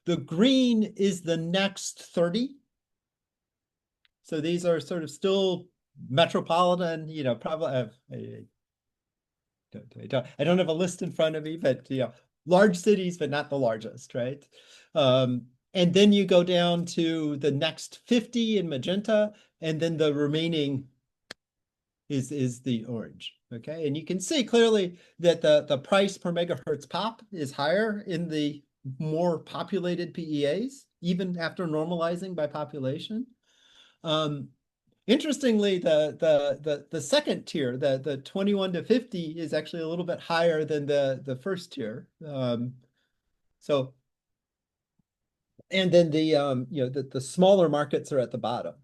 The green is the next 30. So these are sort of still metropolitan, you know, probably I don't have a list in front of me, but you know, large cities, but not the largest, right? And then you go down to the next 50 in magenta, and then the remaining is the orange. Okay, and you can see clearly that the price per megahertz pop is higher in the more populated PEAs, even after normalizing by population. Interestingly, the second tier, the 21 to 50, is actually a little bit higher than the first tier. So, and then the you know, the smaller markets are at the bottom.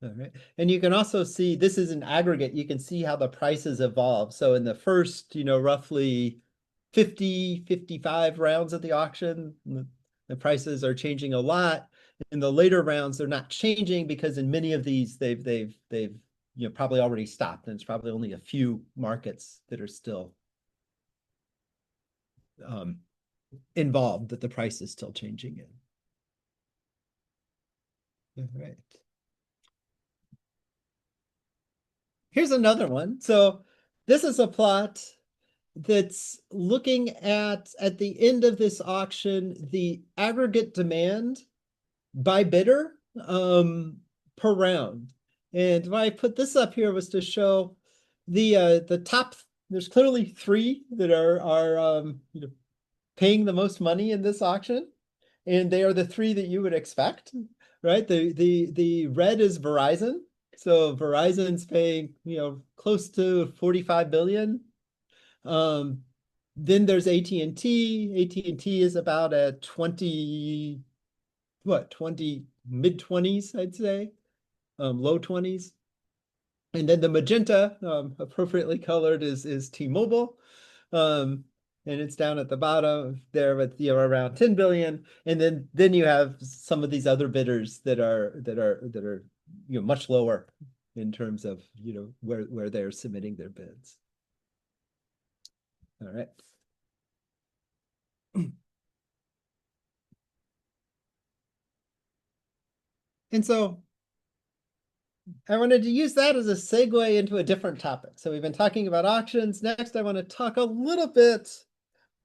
All right. And you can also see, this is an aggregate. You can see how the prices evolve. So in the first, you know, roughly 50, 55 rounds of the auction, the prices are changing a lot. In the later rounds, they're not changing because in many of these, they've you know, probably already stopped, and it's probably only a few markets that are still involved that the price is still changing in. All right. Here's another one. So this is a plot that's looking at the end of this auction, the aggregate demand by bidder per round. And why I put this up here was to show the top. There's clearly 3 that are you know, paying the most money in this auction, and they are the 3 that you would expect, right? The red is Verizon. So Verizon's paying, you know, close to 45 billion. Then there's AT&T. AT&T is about at 20, mid-20s, I'd say, low 20s. And then the magenta, appropriately colored, is T-Mobile. And it's down at the bottom there with, you know, around 10 billion. And then you have some of these other bidders that are you know, much lower in terms of, you know, where they're submitting their bids. All right. And so I wanted to use that as a segue into a different topic. So we've been talking about auctions. Next, I want to talk a little bit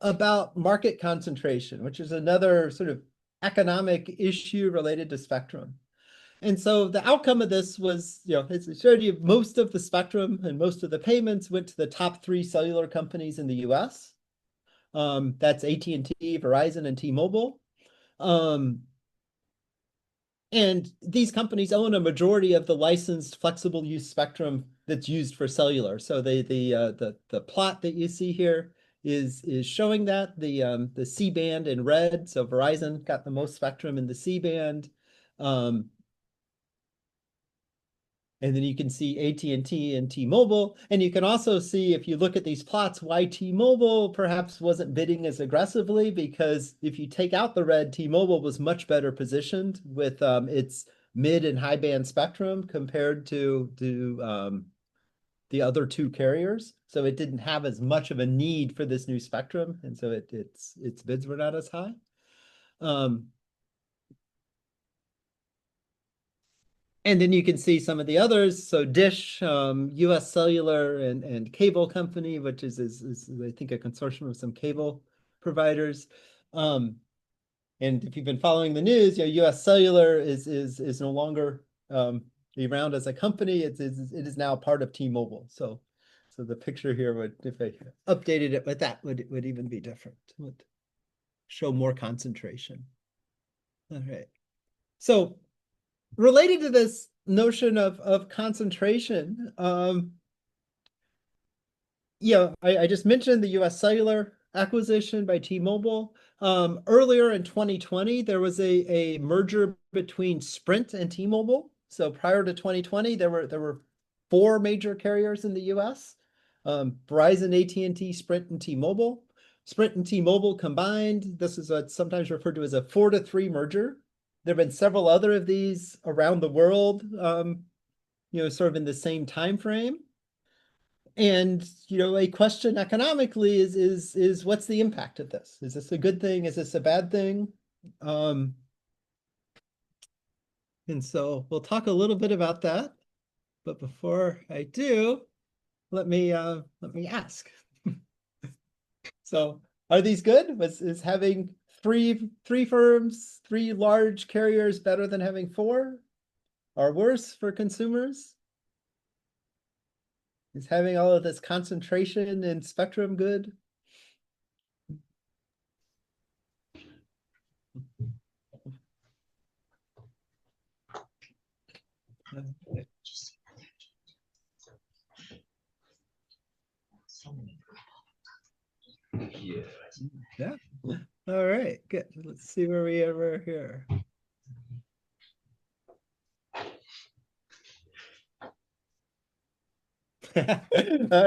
about market concentration, which is another sort of economic issue related to spectrum. And so the outcome of this was, as I showed you, most of the spectrum and most of the payments went to the top 3 cellular companies in the US. That's AT&T, Verizon, and T-Mobile. And these companies own a majority of the licensed flexible use spectrum that's used for cellular. So the plot that you see here is showing that the C-band in red. So Verizon got the most spectrum in the C-band. And then you can see AT&T and T-Mobile. And you can also see, if you look at these plots, why T-Mobile perhaps wasn't bidding as aggressively, because if you take out the red, T-Mobile was much better positioned with its mid and high band spectrum compared to the other 2 carriers. So it didn't have as much of a need for this new spectrum. And so its bids were not as high. And then you can see some of the others. So Dish, US Cellular, and Cable Company, which is I think a consortium of some cable providers. And if you've been following the news, US Cellular is no longer around as a company. It is now part of T-Mobile. So the picture here would, if I updated it with that, would even be different. Would show more concentration. All right. So related to this notion of concentration, I just mentioned the US Cellular acquisition by T-Mobile. Earlier in 2020, there was a merger between Sprint and T-Mobile. So prior to 2020, there were 4 major carriers in the US: Verizon, AT&T, Sprint, and T-Mobile. Sprint and T-Mobile combined, this is what's sometimes referred to as a 4-to-3 merger. There have been several other of these around the world, sort of in the same time frame. And a question economically is what's the impact of this? Is this a good thing? Is this a bad thing? And so we'll talk a little bit about that. But before I do, let me ask. So, are these good? Is having three firms, 3 large carriers better than having 4, or worse for consumers? Is having all of this concentration in spectrum good? Yeah. All right, good. Let's see where we are here. All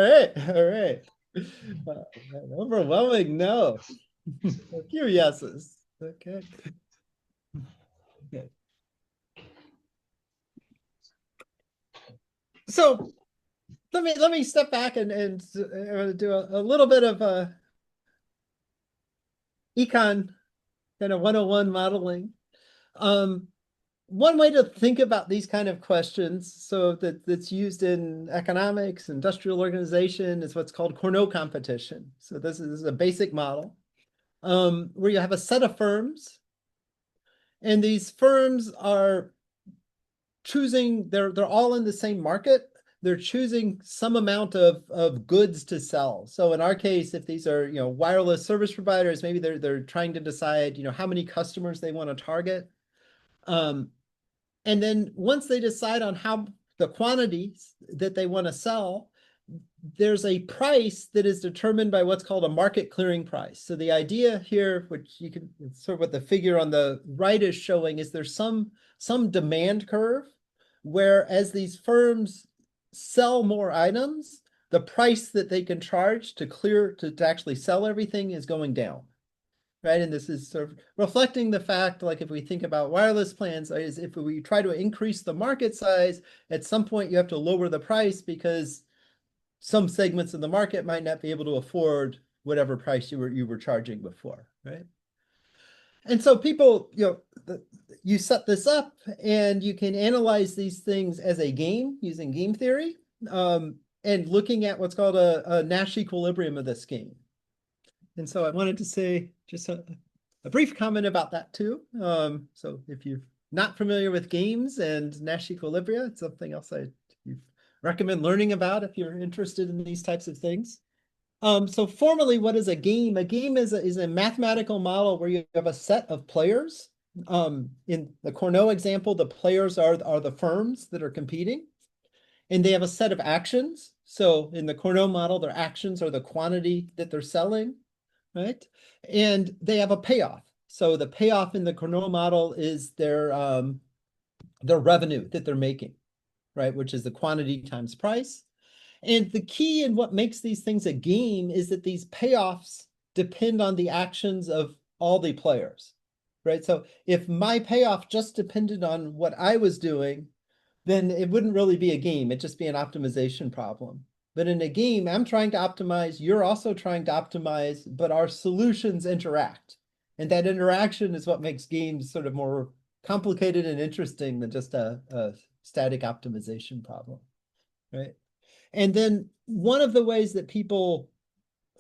right. An overwhelming no. A few yeses. Okay. Okay. So let me step back and do a little bit of econ kind of 101 modeling. One way to think about these kind of questions, so that's used in economics, industrial organization, is what's called Cournot competition. So this is a basic model where you have a set of firms, and these firms are choosing, they're all in the same market. They're choosing some amount of goods to sell. So in our case, if these are wireless service providers, maybe they're trying to decide how many customers they want to target. And then once they decide on how the quantities that they want to sell, there's a price that is determined by what's called a market clearing price. So the idea here, which you can sort of what the figure on the right is showing, is there's some demand curve where as these firms sell more items, the price that they can charge to actually sell everything is going down. Right, and this is sort of reflecting the fact, like if we think about wireless plans, is if we try to increase the market size, at some point you have to lower the price because some segments of the market might not be able to afford whatever price you were charging before, right? And so people, you set this up and you can analyze these things as a game using game theory, and looking at what's called a Nash equilibrium of this game. And so I wanted to say just a brief comment about that too. So if you're not familiar with games and Nash equilibria, it's something else I recommend learning about if you're interested in these types of things. So formally, what is a game? A game is a mathematical model where you have a set of players. In the Cournot example, the players are the firms that are competing, and they have a set of actions. So in the Cournot model, their actions are the quantity that they're selling, right? And they have a payoff. So the payoff in the Cournot model is their revenue that they're making, right? Which is the quantity times price. And the key in what makes these things a game is that these payoffs depend on the actions of all the players, right? So if my payoff just depended on what I was doing, then it wouldn't really be a game. It'd just be an optimization problem. But in a game, I'm trying to optimize, you're also trying to optimize, but our solutions interact. And that interaction is what makes games sort of more complicated and interesting than just a static optimization problem, right? And then one of the ways that people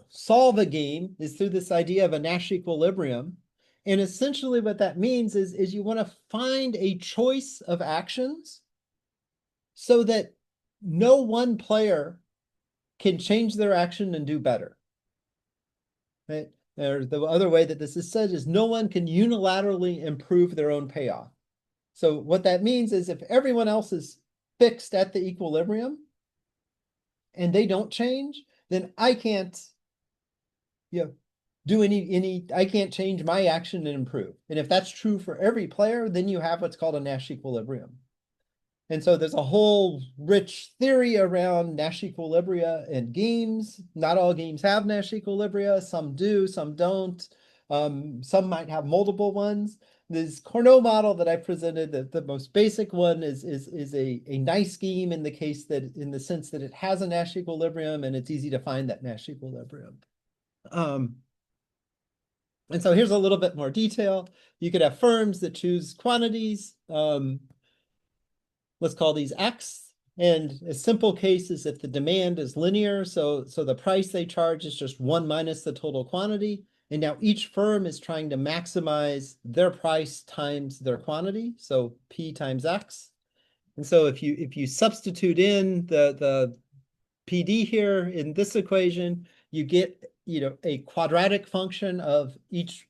solve a game is through this idea of a Nash equilibrium. And essentially what that means is you want to find a choice of actions so that no one player can change their action and do better, right? Or the other way that this is said is no one can unilaterally improve their own payoff. So what that means is if everyone else is fixed at the equilibrium, and they don't change, then I can't do I can't change my action and improve. And if that's true for every player, then you have what's called a Nash equilibrium. And so there's a whole rich theory around Nash equilibria in games. Not all games have Nash equilibria. Some do, some don't. Some might have multiple ones. This Cournot model that I presented, the most basic one is a nice scheme in the sense that it has a Nash equilibrium and it's easy to find that Nash equilibrium. And so here's a little bit more detail. You could have firms that choose quantities. Let's call these X. And a simple case is if the demand is linear, so the price they charge is just 1 minus the total quantity. And now each firm is trying to maximize their price times their quantity, so P times X. And so if you substitute in the PD here in this equation, you get a quadratic function of each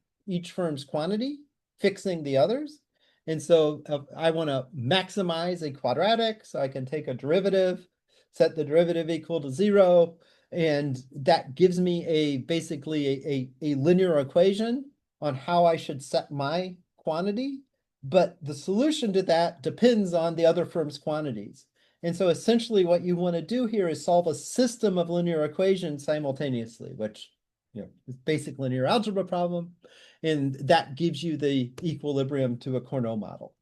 firm's quantity, fixing the others. And so I want to maximize a quadratic, so I can take a derivative, set the derivative equal to 0, and that gives me basically a linear equation on how I should set my quantity. But the solution to that depends on the other firm's quantities. And so essentially what you want to do here is solve a system of linear equations simultaneously, which is basic linear algebra problem. And that gives you the equilibrium to a Cournot model.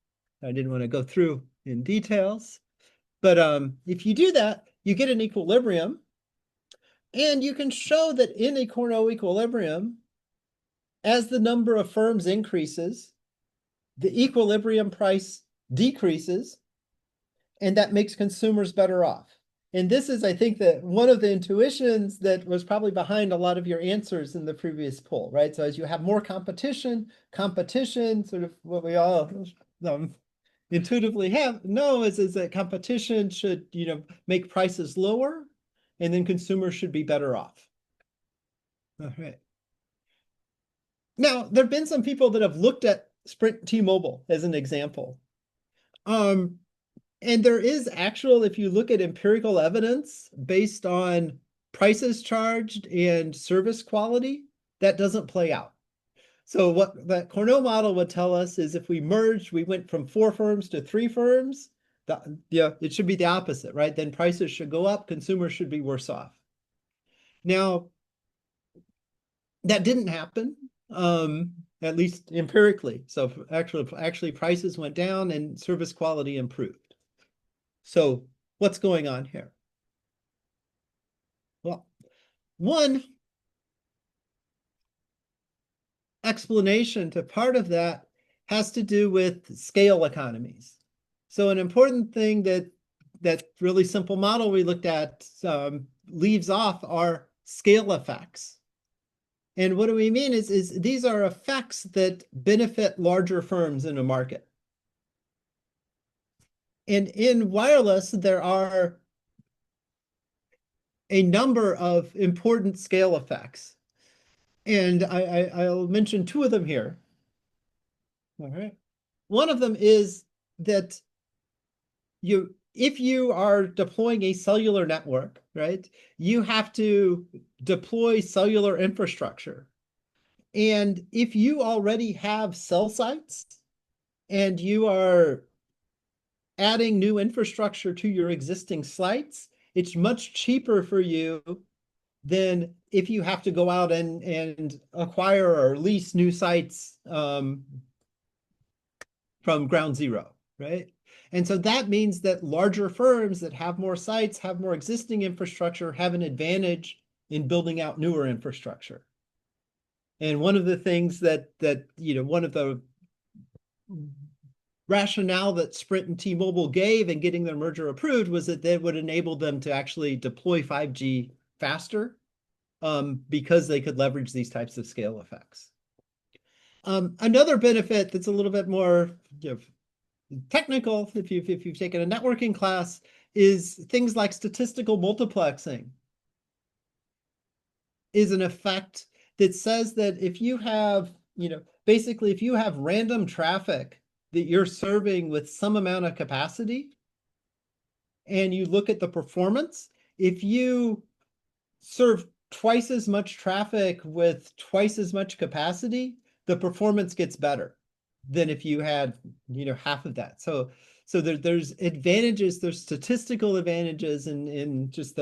I didn't want to go through in details, but if you do that, you get an equilibrium. And you can show that in a Cournot equilibrium, as the number of firms increases, the equilibrium price decreases, and that makes consumers better off. And this is, I think, that one of the intuitions that was probably behind a lot of your answers in the previous poll, right? So as you have more competition, sort of what we all intuitively know is that competition should, make prices lower, and then consumers should be better off. All right. Now, there have been some people that have looked at Sprint T-Mobile as an example. And there is if you look at empirical evidence based on prices charged and service quality, that doesn't play out. So what that Cournot model would tell us is if we merged, we went from 4 firms to 3 firms, it should be the opposite, right? Then prices should go up, consumers should be worse off. Now, that didn't happen, at least empirically. So actually prices went down and service quality improved. So what's going on here? Well, one, explanation to part of that has to do with scale economies. So an important thing that really simple model we looked at leaves off are scale effects. And what do we mean is these are effects that benefit larger firms in a market. And in wireless, there are a number of important scale effects. And I'll mention two of them here. All right. One of them is that if you are deploying a cellular network, right, you have to deploy cellular infrastructure. And if you already have cell sites and you are adding new infrastructure to your existing sites, it's much cheaper for you than if you have to go out and acquire or lease new sites from ground zero, right? And so that means that larger firms that have more sites, have more existing infrastructure, have an advantage in building out newer infrastructure. And one of the things that one of the rationale that Sprint and T-Mobile gave in getting their merger approved was that they would enable them to actually deploy 5G faster because they could leverage these types of scale effects. Another benefit that's a little bit more technical, if you've taken a networking class, is things like statistical multiplexing is an effect that says that if you have, basically if you have random traffic that you're serving with some amount of capacity, and you look at the performance, if you serve twice as much traffic with twice as much capacity, the performance gets better than if you had, half of that. So there's advantages, there's statistical advantages in just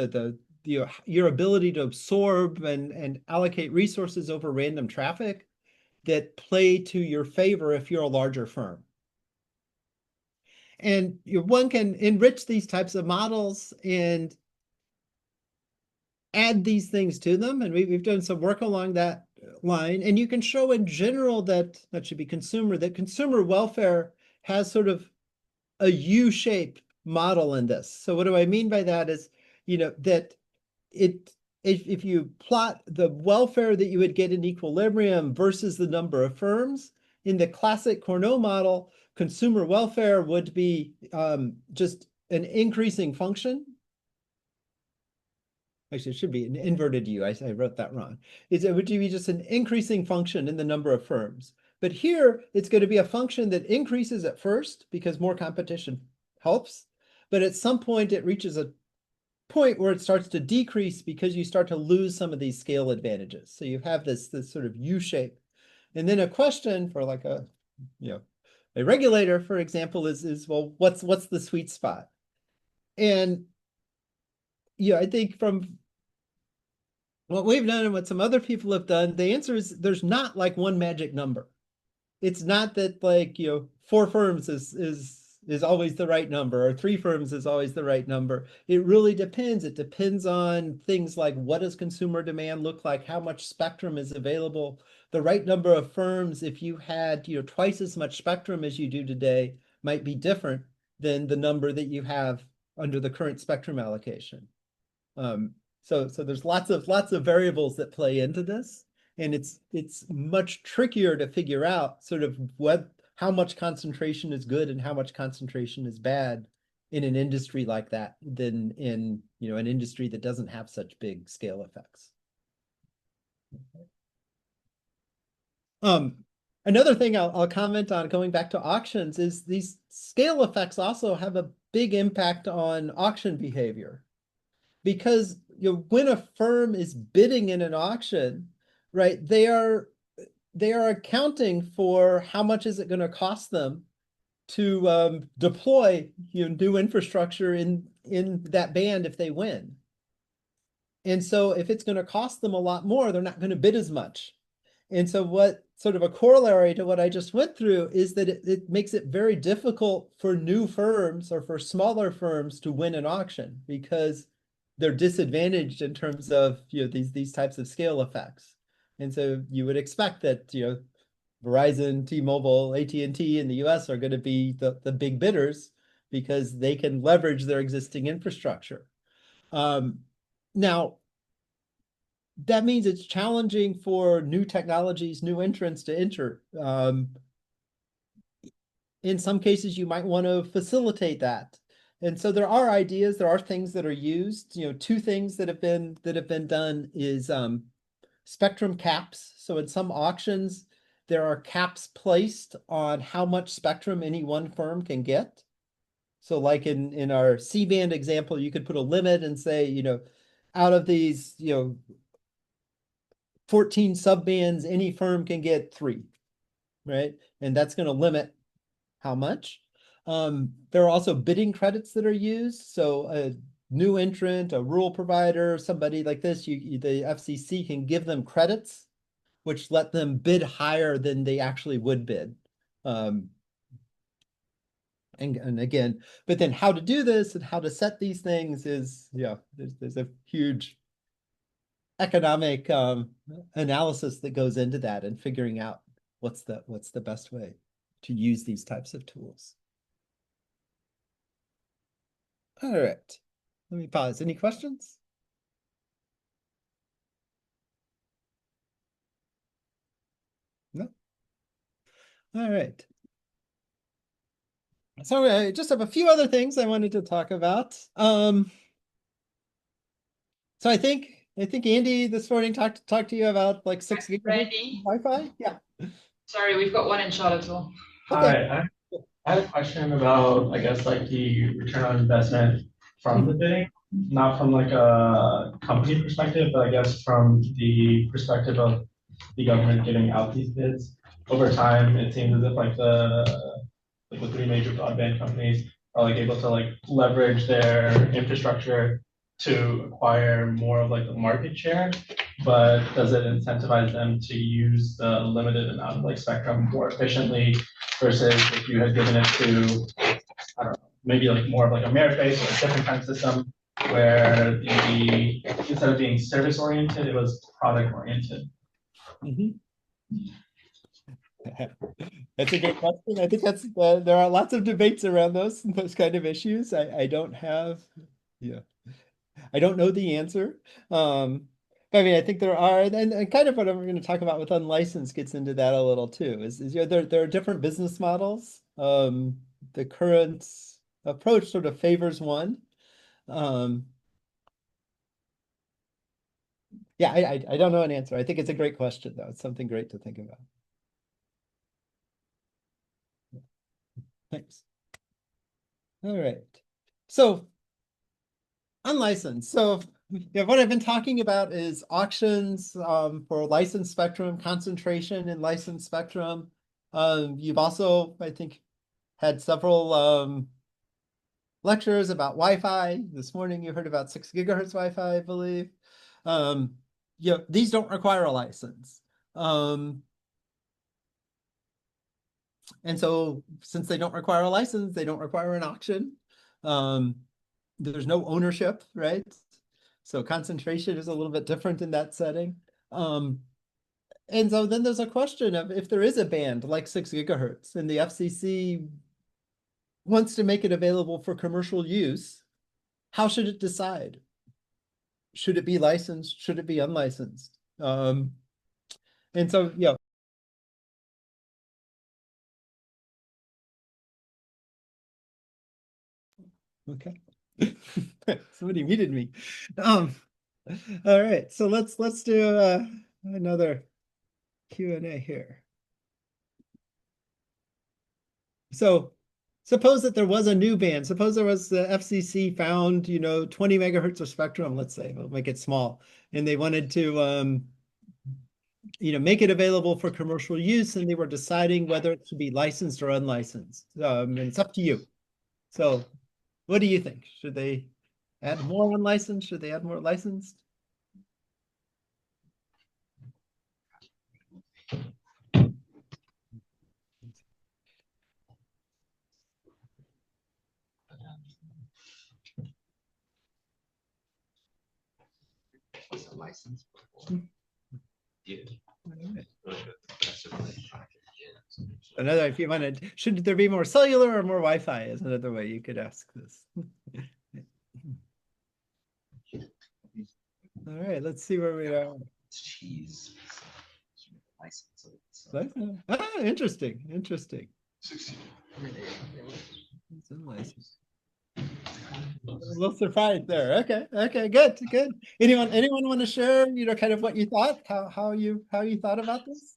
your ability to absorb and allocate resources over random traffic that play to your favor if you're a larger firm. And one can enrich these types of models and add these things to them. And we've done some work along that line. And you can show in general that should be that consumer welfare has sort of a U-shaped model in this. So what do I mean by that is, that if you plot the welfare that you would get in equilibrium versus the number of firms, in the classic Cournot model, consumer welfare would be just an increasing function. Actually, it should be an inverted U. I wrote that wrong. It would be just an increasing function in the number of firms. But here, it's going to be a function that increases at first because more competition helps. But at some point, it reaches a point where it starts to decrease because you start to lose some of these scale advantages. So you have this sort of U shape. And then a question for like a regulator, for example, is well, what's the sweet spot? And I think from what we've done and what some other people have done, the answer is there's not like one magic number. It's not that 4 firms is always the right number, or 3 firms is always the right number. It really depends. It depends on things like what does consumer demand look like, how much spectrum is available. The right number of firms, if you had twice as much spectrum as you do today, might be different than the number that you have under the current spectrum allocation. So there's lots of variables that play into this, and it's much trickier to figure out sort of how much concentration is good and how much concentration is bad in an industry like that than in an industry that doesn't have such big scale effects. Another thing I'll comment on going back to auctions is these scale effects also have a big impact on auction behavior, because when a firm is bidding in an auction, right, they are accounting for how much is it going to cost them to deploy new infrastructure in that band if they win. And so if it's going to cost them a lot more, they're not going to bid as much. And so what sort of a corollary to what I just went through is that it makes it very difficult for new firms or for smaller firms to win an auction because they're disadvantaged in terms of these types of scale effects. And so you would expect that Verizon, T-Mobile, AT&T in the US are going to be the big bidders because they can leverage their existing infrastructure. Now, that means it's challenging for new technologies, new entrants to enter. In some cases, you might want to facilitate that. And so there are ideas, there are things that are used. Two things that have been done is spectrum caps. So in some auctions, there are caps placed on how much spectrum any one firm can get. So like in our C-band example, you could put a limit and say, out of these, 14 subbands, any firm can get 3, right? And that's going to limit how much. There are also bidding credits that are used. So a new entrant, a rural provider, somebody like this, the FCC can give them credits, which let them bid higher than they actually would bid. And again, but then how to do this and how to set these things is, there's a huge economic analysis that goes into that and figuring out what's the best way to use these types of tools. All right, let me pause. Any questions? No? All right. So I just have a few other things I wanted to talk about. So I think Andy this morning talked to you about like 6 gigahertz Randy? Wi-Fi. Yeah. Sorry, we've got one in Charlottesville. Okay. Hi, I had a question about, I guess, like the return on investment from the bidding, not from like a company perspective, but I guess from the perspective of the government giving out these bids. Over time, it seems as if like the 3 major broadband companies are like able to like leverage their infrastructure to acquire more of like the market share, but does it incentivize them to use the limited amount of like spectrum more efficiently versus if you had given it to, I don't know, maybe like more of like a merit-based or a different kind of system where instead of being service oriented, it was product oriented. Mhm. That's a great question. I think there are lots of debates around those kind of issues. I don't have, I don't know the answer. But I mean, I think there are, and kind of what I'm going to talk about with unlicensed gets into that a little too. There are different business models. The current approach sort of favors one. Yeah, I don't know an answer. I think it's a great question though. It's something great to think about. Thanks. All right. So unlicensed. So what I've been talking about is auctions for licensed spectrum, concentration in licensed spectrum. You've also, I think, had several lectures about Wi-Fi. This morning you heard about 6 gigahertz Wi-Fi, I believe. These don't require a license. And so since they don't require a license, they don't require an auction. There's no ownership, right? So concentration is a little bit different in that setting. And so then there's a question of if there is a band like 6 gigahertz and the FCC wants to make it available for commercial use, how should it decide? Should it be licensed? Should it be unlicensed? And so, okay. Somebody muted me. All right, so let's do another Q&A here. So suppose that there was a new band. Suppose there was the FCC found, 20 megahertz of spectrum, let's say, we'll make it small, and they wanted to, make it available for commercial use, and they were deciding whether it should be licensed or unlicensed. And it's up to you. So what do you think? Should they add more unlicensed? Should they add more licensed? License. Yeah. Another, if you wanted, should there be more cellular or more Wi-Fi is another way you could ask this. All right, let's see where we are. Cheese. Ah, interesting, interesting. 16. It's a license. A little surprised there. Okay, okay, good, good. Anyone want to share, kind of what you thought, how you thought about this?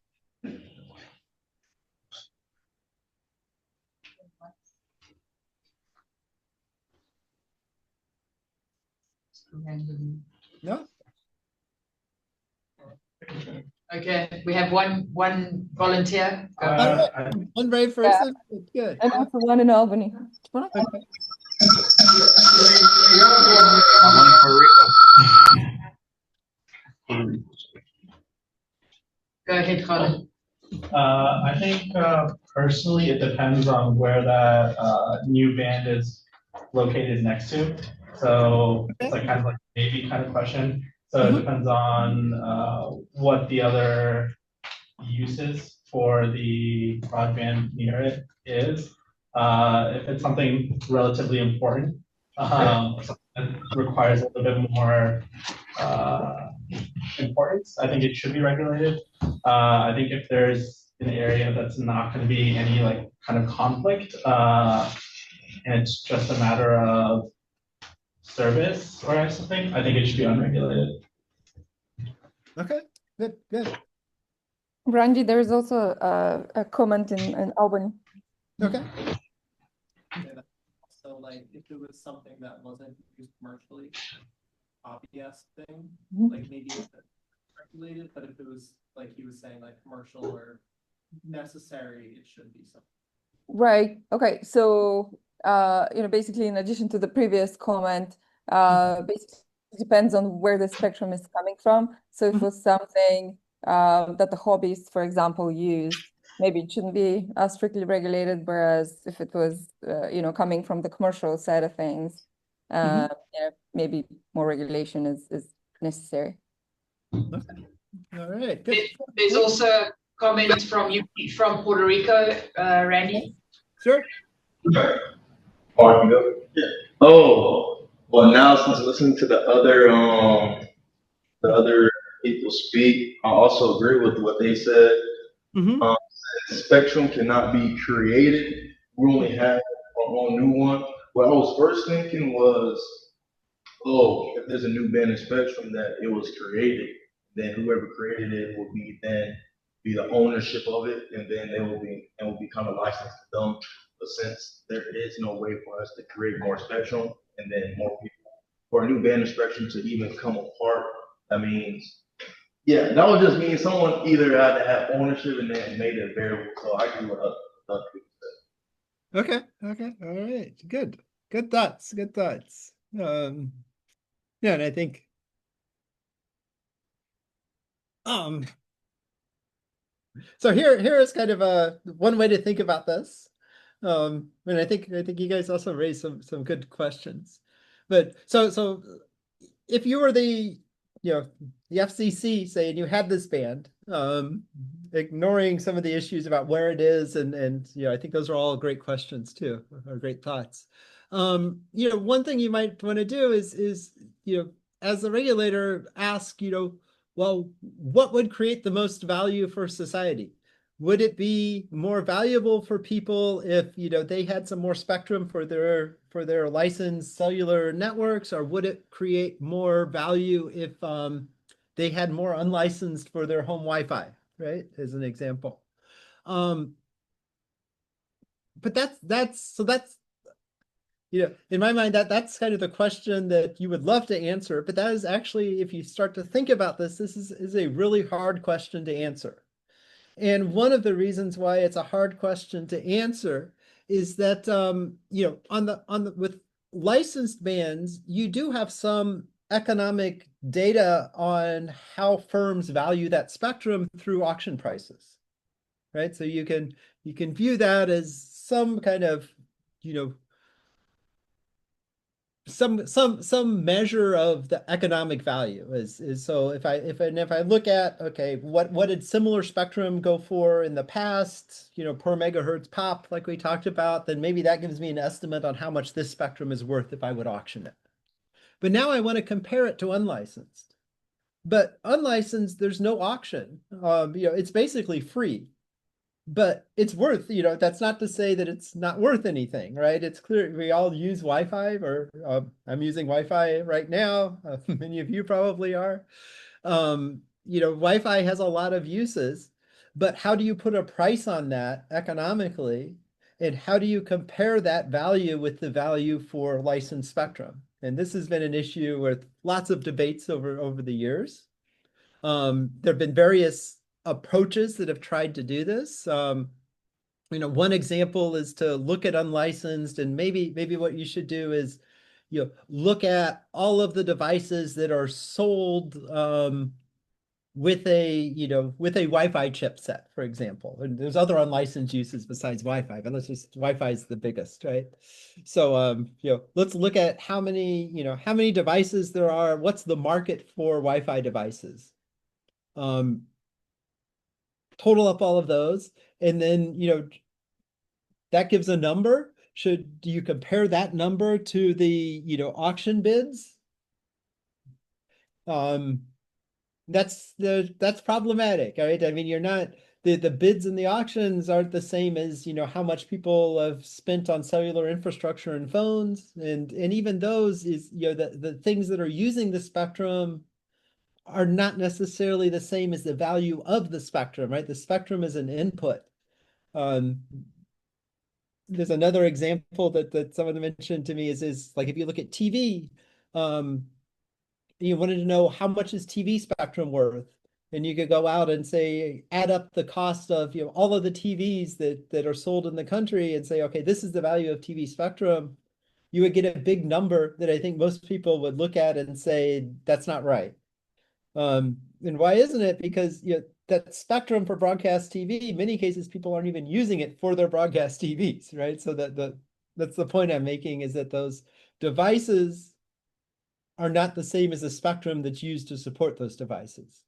No? Okay, we have one volunteer. Go. One brave person. Good. And also one in Albany. I'm on Puerto Rico. Go ahead, Colin. I think personally it depends on where that new band is located next to. So it's like kind of like maybe kind of question. So it depends on what the other uses for the broadband near it is. If it's something relatively important, something that requires a little bit more importance, I think it should be regulated. I think if there's an area that's not going to be any like kind of conflict, and it's just a matter of service or something, I think it should be unregulated. Okay, good, good. Randy, there is also a comment in Albany. Okay. So like if it was something that wasn't used commercially, obvious thing, like maybe it's regulated, but if it was like he was saying like commercial or necessary, it should be something. Right. Okay. So, basically, in addition to the previous comment, basically it depends on where the spectrum is coming from. So if it was something that the hobbyists, for example, use, maybe it shouldn't be as strictly regulated. Whereas if it was, coming from the commercial side of things, maybe more regulation is necessary. Okay. All right. Good. There's also a comment from you from Puerto Rico, Randy. Sure. Oh, I can go? Yeah. Oh, well, now since listening to the other people speak, I also agree with what they said. Spectrum cannot be created. We only have our own new one. What I was first thinking was, oh, if there's a new band in Spectrum that it was created, then whoever created it will be the ownership of it, and then it will be kind of licensed to them. But since there is no way for us to create more Spectrum and then more people for a new band of Spectrum to even come apart, that means, yeah, that would just mean someone either had to have ownership and then made it variable. So I agree with other people said. Okay. Okay. All right. Good. Good thoughts. Good thoughts. Yeah, and I think so here is kind of a one way to think about this. And I think you guys also raised some good questions. But so if you were the FCC, say, and you had this band, ignoring some of the issues about where it is, and I think those are all great questions too, or great thoughts. One thing you might want to do is as a regulator, ask, well, what would create the most value for society? Would it be more valuable for people if they had some more spectrum for their licensed cellular networks, or would it create more value if they had more unlicensed for their home Wi-Fi, right? As an example. But that's in my mind, that's kind of the question that you would love to answer. But that is actually, if you start to think about this is a really hard question to answer. And one of the reasons why it's a hard question to answer is that with licensed bands, you do have some economic data on how firms value that spectrum through auction prices, right? So you can view that as some kind of some measure of the economic value is so if I look at, okay, what did similar spectrum go for in the past, per megahertz pop, like we talked about, then maybe that gives me an estimate on how much this spectrum is worth if I would auction it. But now I want to compare it to unlicensed. But unlicensed, there's no auction. It's basically free. But it's worth, that's not to say that it's not worth anything, right? It's clear we all use Wi-Fi, or I'm using Wi-Fi right now. Many of you probably are. Wi-Fi has a lot of uses, but how do you put a price on that economically? And how do you compare that value with the value for licensed spectrum? And this has been an issue with lots of debates over the years. There have been various approaches that have tried to do this. One example is to look at unlicensed, and maybe what you should do is, look at all of the devices that are sold with a Wi-Fi chipset, for example. And there's other unlicensed uses besides Wi-Fi, but Wi-Fi is the biggest, right? So let's look at how many devices there are. What's the market for Wi-Fi devices? Total up all of those, and then that gives a number. Do you compare that number to the auction bids? That's problematic, right? I mean, you're not the bids and the auctions aren't the same as how much people have spent on cellular infrastructure and phones, and even those is the things that are using the spectrum are not necessarily the same as the value of the spectrum, right? The spectrum is an input. There's another example that someone mentioned to me is like, if you look at TV, you wanted to know how much is TV spectrum worth, and you could go out and say, add up the cost of all of the TVs that are sold in the country and say, okay, this is the value of TV spectrum. You would get a big number that I think most people would look at and say, that's not right. And why isn't it? Because that spectrum for broadcast TV, in many cases, people aren't even using it for their broadcast TVs, right? So that's the point I'm making, is that those devices are not the same as the spectrum that's used to support those devices.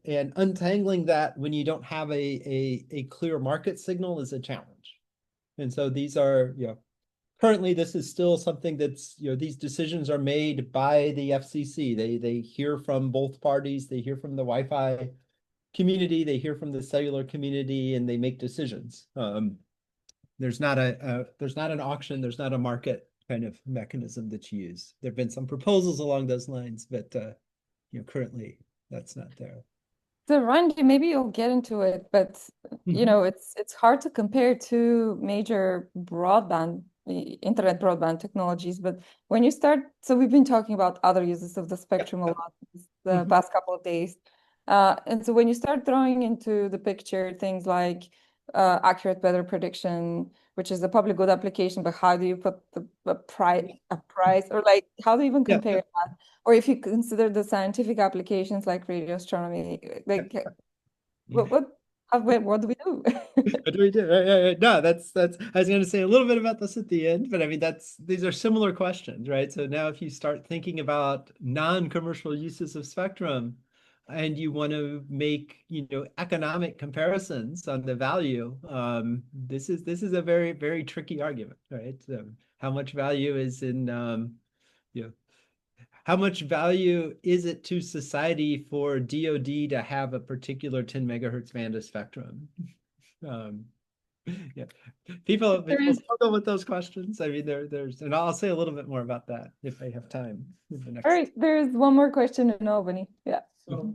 And untangling that when you don't have a clear market signal is a challenge. And so these are, currently, this is still something that's, these decisions are made by the FCC. They hear from both parties. They hear from the Wi-Fi community. They hear from the cellular community, and they make decisions. There's not an auction. There's not a market kind of mechanism that's used. There have been some proposals along those lines, but currently that's not there. So Randy, maybe you'll get into it, but it's hard to compare two major internet broadband technologies. But when you start, so we've been talking about other uses of the spectrum a lot the past couple of days. And so when you start throwing into the picture things like accurate weather prediction, which is a public good application, but how do you put a price, or like how do you even compare that? Or if you consider the scientific applications like radio astronomy, like what do we do? What do we do? No, that's I was going to say a little bit about this at the end, but I mean these are similar questions, right? So now if you start thinking about non-commercial uses of spectrum, and you want to make economic comparisons on the value, this is a very, very tricky argument, right? How much value is in how much value is it to society for DoD to have a particular 10 megahertz band of spectrum? People struggle with those questions. I mean, there's, and I'll say a little bit more about that if I have time. All right, there's one more question in Albany. Yeah. So,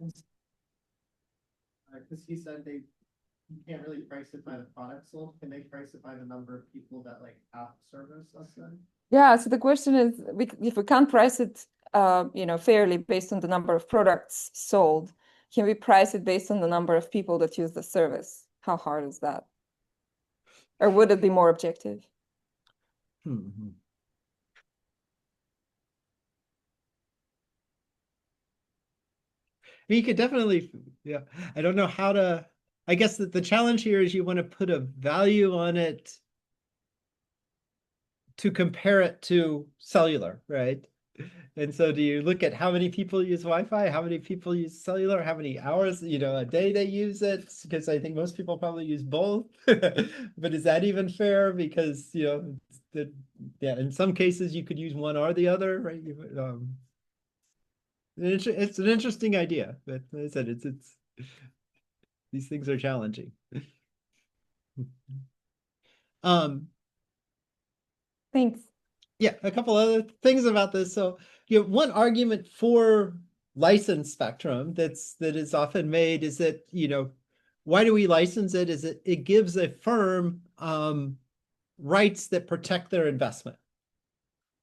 because he said you can't really price it by the product sold. Can they price it by the number of people that have service? Yeah. So the question is, if we can't price it, fairly based on the number of products sold, can we price it based on the number of people that use the service? How hard is that? Or would it be more objective? You could definitely, I don't know how to, I guess that the challenge here is you want to put a value on it to compare it to cellular, right? And so do you look at how many people use Wi-Fi, how many people use cellular, how many hours, a day they use it? Because I think most people probably use both. But is that even fair? Because, yeah, in some cases you could use one or the other, right? It's an interesting idea, but as I said, it's these things are challenging. Thanks. Yeah, a couple other things about this. So, one argument for license spectrum that is often made is that, why do we license it? Is it gives a firm rights that protect their investment,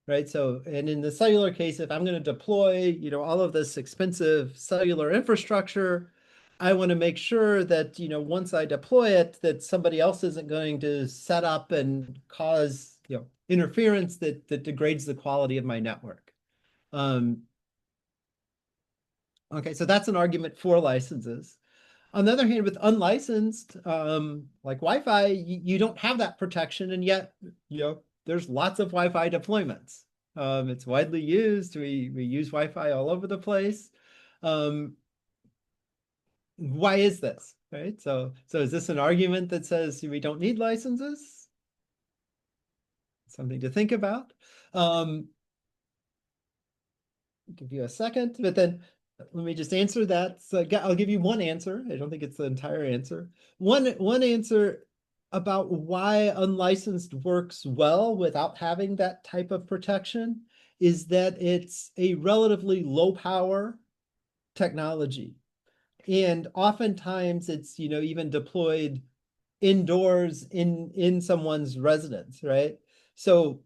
right? So, and in the cellular case, if I'm going to deploy, all of this expensive cellular infrastructure, I want to make sure that, once I deploy it, that somebody else isn't going to set up and cause, interference that degrades the quality of my network. Okay, so that's an argument for licenses. On the other hand, with unlicensed, like Wi-Fi, you don't have that protection, and yet, there's lots of Wi-Fi deployments. It's widely used. We use Wi-Fi all over the place. Why is this, right? So is this an argument that says we don't need licenses? Something to think about. I'll give you a second, but then let me just answer that. So I'll give you one answer. I don't think it's the entire answer. One answer about why unlicensed works well without having that type of protection is that it's a relatively low power technology. And oftentimes it's, even deployed indoors in someone's residence, right? So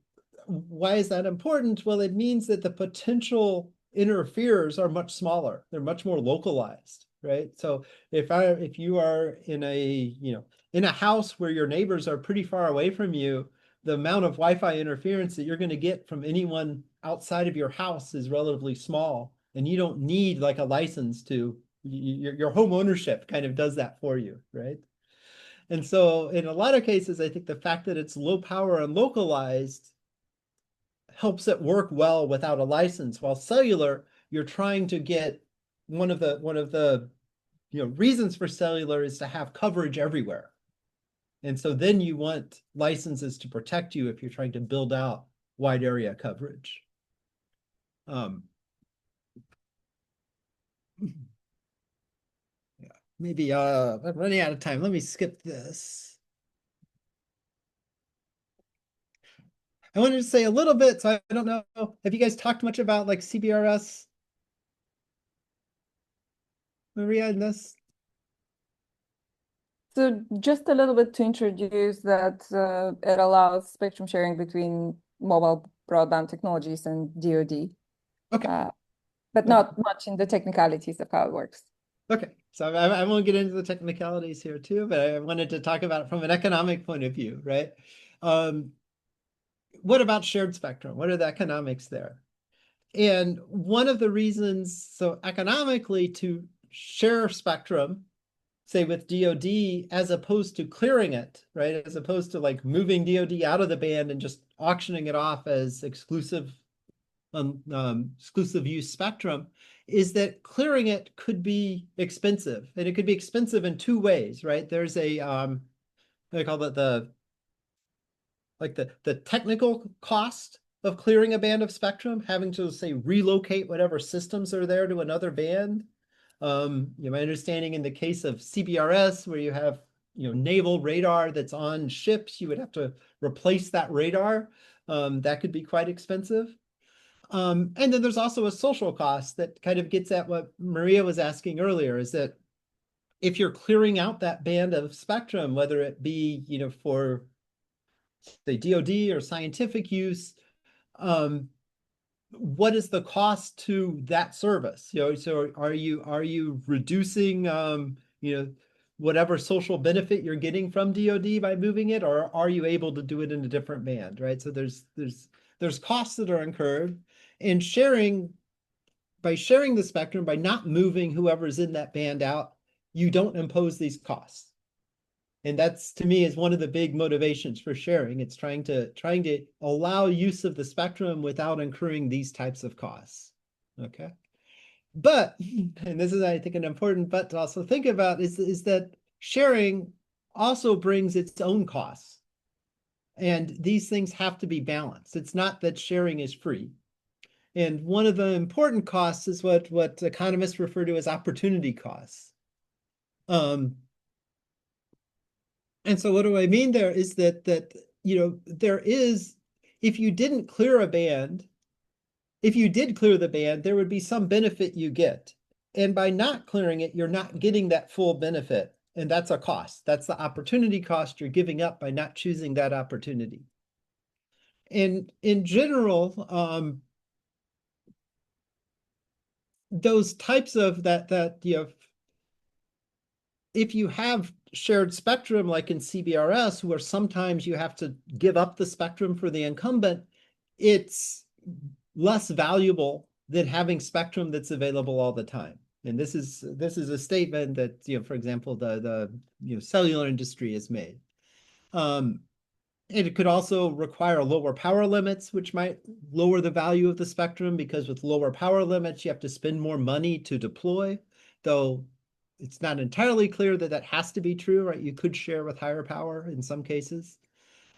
why is that important? Well, it means that the potential interferers are much smaller. They're much more localized, right? So if you are in a house where your neighbors are pretty far away from you, the amount of Wi-Fi interference that you're going to get from anyone outside of your house is relatively small, and you don't need like a license to. Your home ownership kind of does that for you, right? And so in a lot of cases, I think the fact that it's low power and localized helps it work well without a license. While cellular, you're trying to get one of the reasons for cellular is to have coverage everywhere. And so then you want licenses to protect you if you're trying to build out wide area coverage. Maybe I'm running out of time. Let me skip this. I wanted to say a little bit, so I don't know. Have you guys talked much about like CBRS? Maria, in this? So just a little bit to introduce that it allows spectrum sharing between mobile broadband technologies and DoD. Okay. But not much in the technicalities of how it works. Okay, so I won't get into the technicalities here too, but I wanted to talk about it from an economic point of view, right? What about shared spectrum? What are the economics there? And one of the reasons, so economically, to share spectrum, say with DoD, as opposed to clearing it, right? As opposed to like moving DoD out of the band and just auctioning it off as exclusive use spectrum, is that clearing it could be expensive, and it could be expensive in two ways, right? There's they call it the technical cost of clearing a band of spectrum, having to say relocate whatever systems are there to another band. My understanding in the case of CBRS, where you have naval radar that's on ships, you would have to replace that radar. That could be quite expensive. And then there's also a social cost that kind of gets at what Maria was asking earlier, is that if you're clearing out that band of spectrum, whether it be, for say DoD or scientific use, what is the cost to that service? So are you reducing, whatever social benefit you're getting from DoD by moving it, or are you able to do it in a different band, right? So there's costs that are incurred. And by sharing the spectrum, by not moving whoever's in that band out, you don't impose these costs. And that's, to me, is one of the big motivations for sharing. It's trying to allow use of the spectrum without incurring these types of costs. Okay. But, and this is, I think, an important but to also think about is that sharing also brings its own costs. And these things have to be balanced. It's not that sharing is free. And one of the important costs is what economists refer to as opportunity costs. And so what do I mean there is that there is, if you didn't clear a band, if you did clear the band, there would be some benefit you get. And by not clearing it, you're not getting that full benefit. And that's a cost. That's the opportunity cost you're giving up by not choosing that opportunity. And in general, those types of if you have shared spectrum like in CBRS, where sometimes you have to give up the spectrum for the incumbent, it's less valuable than having spectrum that's available all the time. And this is a statement that, for example, the cellular industry has made. And it could also require lower power limits, which might lower the value of the spectrum, because with lower power limits, you have to spend more money to deploy, though it's not entirely clear that that has to be true, right? You could share with higher power in some cases.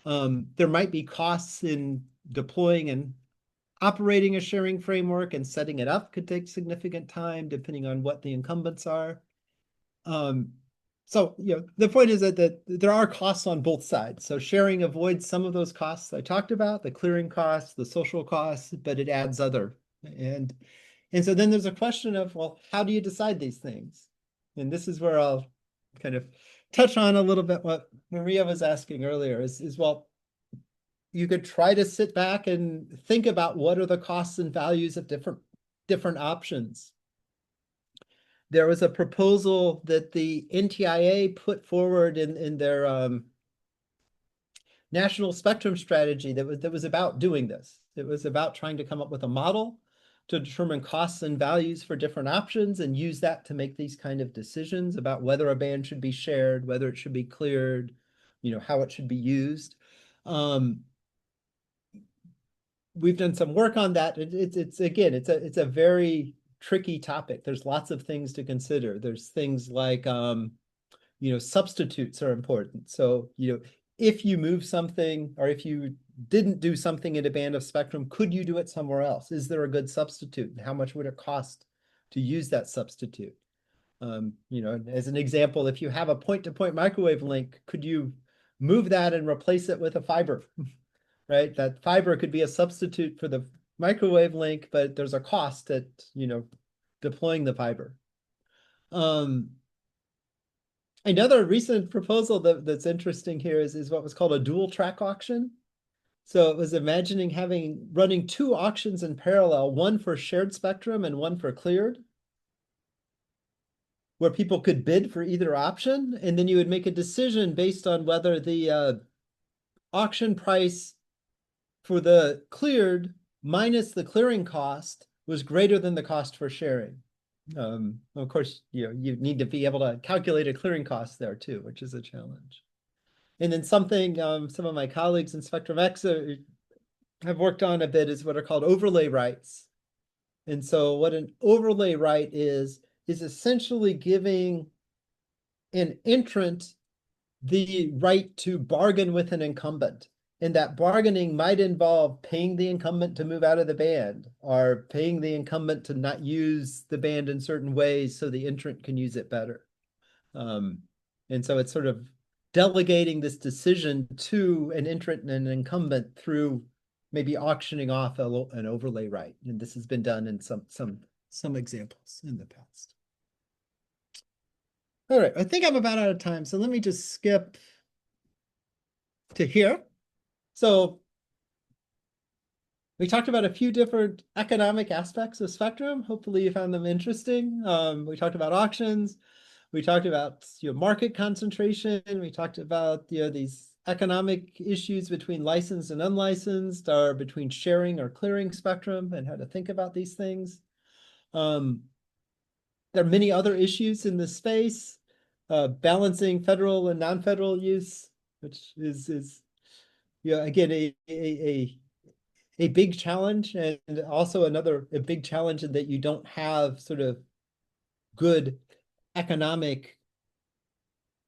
There might be costs in deploying and operating a sharing framework, and setting it up could take significant time depending on what the incumbents are. So, the point is that there are costs on both sides. So sharing avoids some of those costs I talked about, the clearing costs, the social costs, but it adds other. And so then there's a question of, well, how do you decide these things? And this is where I'll kind of touch on a little bit what Maria was asking earlier is well, you could try to sit back and think about what are the costs and values of different options. There was a proposal that the NTIA put forward in their national spectrum strategy that was about doing this. It was about trying to come up with a model to determine costs and values for different options and use that to make these kind of decisions about whether a band should be shared, whether it should be cleared, how it should be used. We've done some work on that. It's a very tricky topic. There's lots of things to consider. There's things like, substitutes are important. So, if you move something, or if you didn't do something in a band of spectrum, could you do it somewhere else? Is there a good substitute? And how much would it cost to use that substitute? As an example, if you have a point-to-point microwave link, could you move that and replace it with a fiber? Right? That fiber could be a substitute for the microwave link, but there's a cost at, deploying the fiber. Another recent proposal that's interesting here is what was called a dual track auction. So it was imagining running two auctions in parallel, one for shared spectrum and one for cleared, where people could bid for either option, and then you would make a decision based on whether the auction price for the cleared minus the clearing cost was greater than the cost for sharing. Of course, you need to be able to calculate a clearing cost there too, which is a challenge. And then something some of my colleagues in SpectrumX have worked on a bit is what are called overlay rights. And so what an overlay right is essentially giving an entrant the right to bargain with an incumbent. And that bargaining might involve paying the incumbent to move out of the band, or paying the incumbent to not use the band in certain ways so the entrant can use it better. And so it's sort of delegating this decision to an entrant and an incumbent through maybe auctioning off an overlay right. And this has been done in some examples in the past. All right, I think I'm about out of time, so let me just skip to here. So we talked about a few different economic aspects of spectrum. Hopefully you found them interesting. We talked about auctions. We talked about market concentration. We talked about these economic issues between licensed and unlicensed, or between sharing or clearing spectrum, and how to think about these things. There are many other issues in this space. balancing federal and non-federal use, which is again a big challenge, and also a big challenge in that you don't have sort of good economic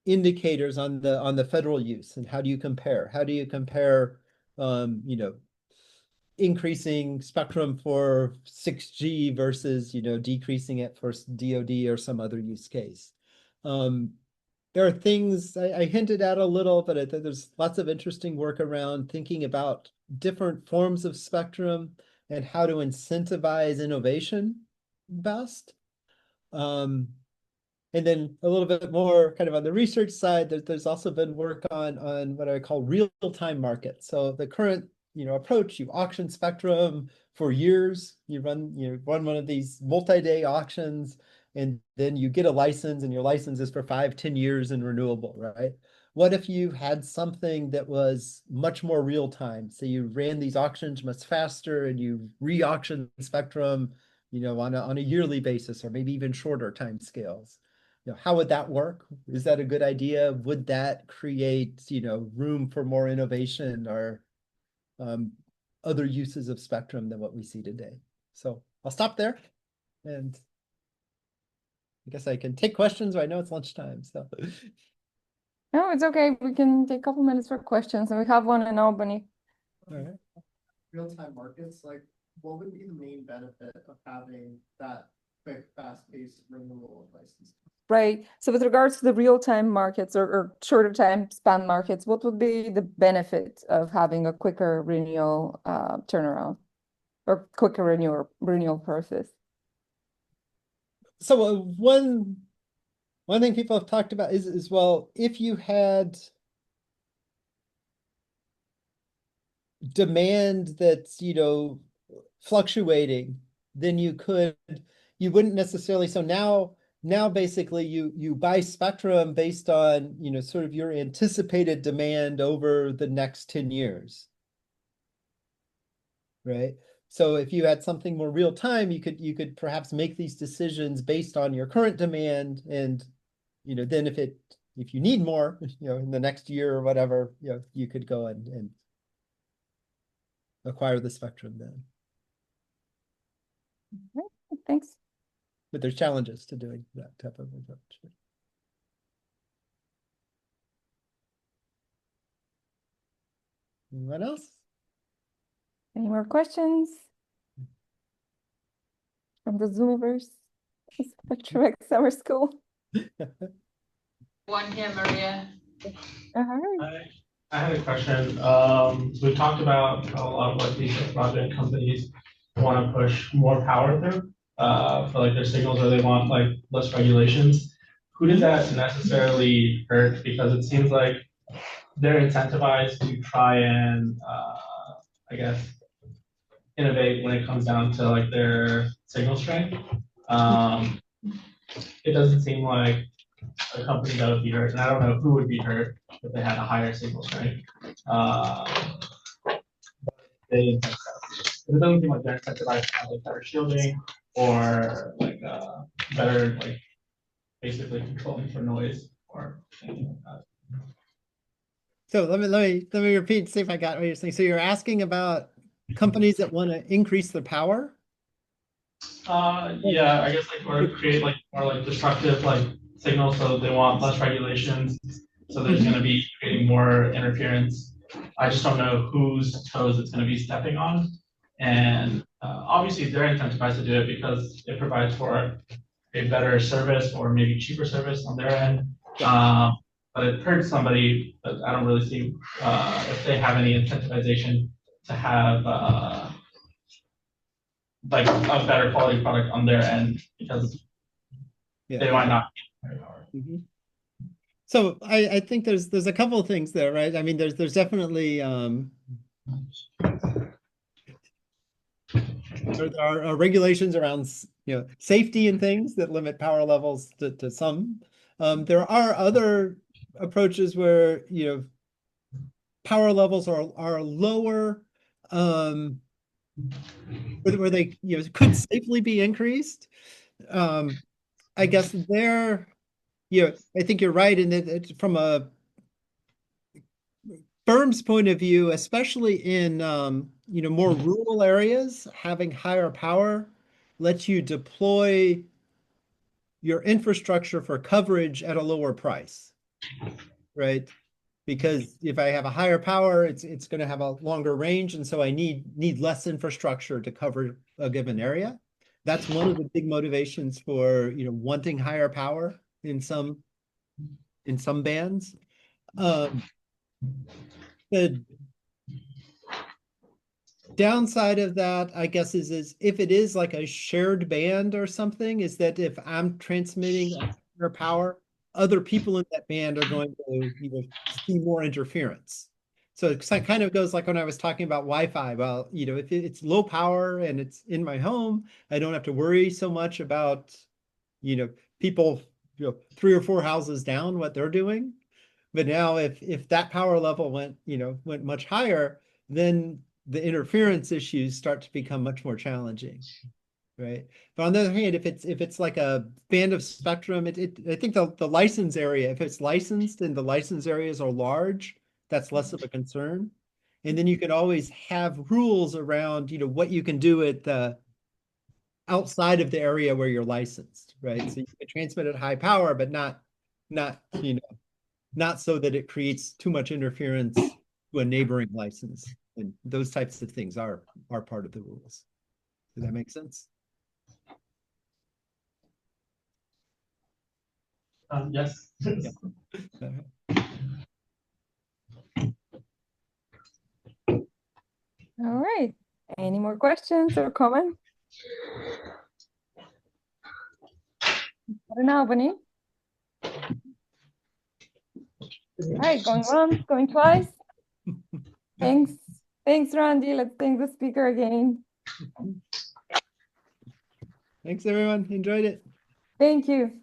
indicators on the federal use. And how do you compare? How do you compare increasing spectrum for 6G versus decreasing it for DoD or some other use case? There are things I hinted at a little, but there's lots of interesting work around thinking about different forms of spectrum and how to incentivize innovation best. And then a little bit more kind of on the research side, there's also been work on what I call real-time markets. So the current approach, you auction spectrum for years, you run one of these multi-day auctions, and then you get a license, and your license is for 5-10 years and renewable, right? What if you had something that was much more real time? So you ran these auctions much faster, and you re-auction spectrum, on a yearly basis, or maybe even shorter time scales. How would that work? Is that a good idea? Would that create, room for more innovation or other uses of spectrum than what we see today? So I'll stop there, and I guess I can take questions. I know it's lunchtime, so. No, it's okay. We can take a couple minutes for questions, and we have one in Albany. All right. Real-time markets, like what would be the main benefit of having that quick, fast-paced renewal of license? Right. So with regards to the real-time markets or shorter time span markets, what would be the benefit of having a quicker renewal turnaround or quicker renewal process? So one thing people have talked about is well, if you had demand that's fluctuating, then you wouldn't necessarily. So now basically you buy spectrum based on sort of your anticipated demand over the next 10 years, right? So if you had something more real time, you could perhaps make these decisions based on your current demand, and then if you need more in the next year or whatever, you could go and acquire the spectrum then. Okay, thanks. But there's challenges to doing that type of approach. Anyone else? Any more questions from the Zoomers? SpectrumX Summer School. One here, Maria. I had a question. We talked about a lot of like these broadband companies want to push more power through for like their signals, or they want like less regulations. Who does that necessarily hurt? Because it seems like they're incentivized to try and I guess innovate when it comes down to like their signal strength. It doesn't seem like a company that would be hurt, and I don't know who would be hurt if they had a higher signal strength. It doesn't seem like they're incentivized to have like better shielding or like better like basically controlling for noise or anything like that. So let me repeat, see if I got what you're saying. So you're asking about companies that want to increase their power? Yeah, I guess like or create like more like destructive like signals, so they want less regulations. So there's going to be creating more interference. I just don't know whose toes it's going to be stepping on. And obviously they're incentivized to do it because it provides for a better service or maybe cheaper service on their end. But it hurts somebody, but I don't really see if they have any incentivization to have like a better quality product on their end because they might not. Mm-hmm. So I think there's a couple of things there, right? I mean, there's definitely there are regulations around safety and things that limit power levels to some. There are other approaches where power levels are lower, where they could safely be increased. I guess there I think you're right. And from a firm's point of view, especially in more rural areas, having higher power lets you deploy your infrastructure for coverage at a lower price, right? Because if I have a higher power, it's going to have a longer range, and so I need less infrastructure to cover a given area. That's one of the big motivations for wanting higher power in some bands. The downside of that, I guess, is if it is like a shared band or something, is that if I'm transmitting higher power, other people in that band are going to see more interference. So it kind of goes like when I was talking about Wi-Fi. Well, if it's low power and it's in my home, I don't have to worry so much about, people, 3 or 4 houses down, what they're doing. But now if that power level went much higher, then the interference issues start to become much more challenging, right? But on the other hand, if it's like a band of spectrum, I think the license area, if it's licensed and the license areas are large, that's less of a concern. And then you can always have rules around, what you can do at the outside of the area where you're licensed, right? So you can transmit at high power, but not so that it creates too much interference to a neighboring license. And those types of things are part of the rules. Does that make sense? Yes. Yeah. All right. Any more questions or comments? In Albany. All right, going once, going twice. Thanks. Thanks, Randy. Let's thank the speaker again. Thanks, everyone. Enjoyed it. Thank you.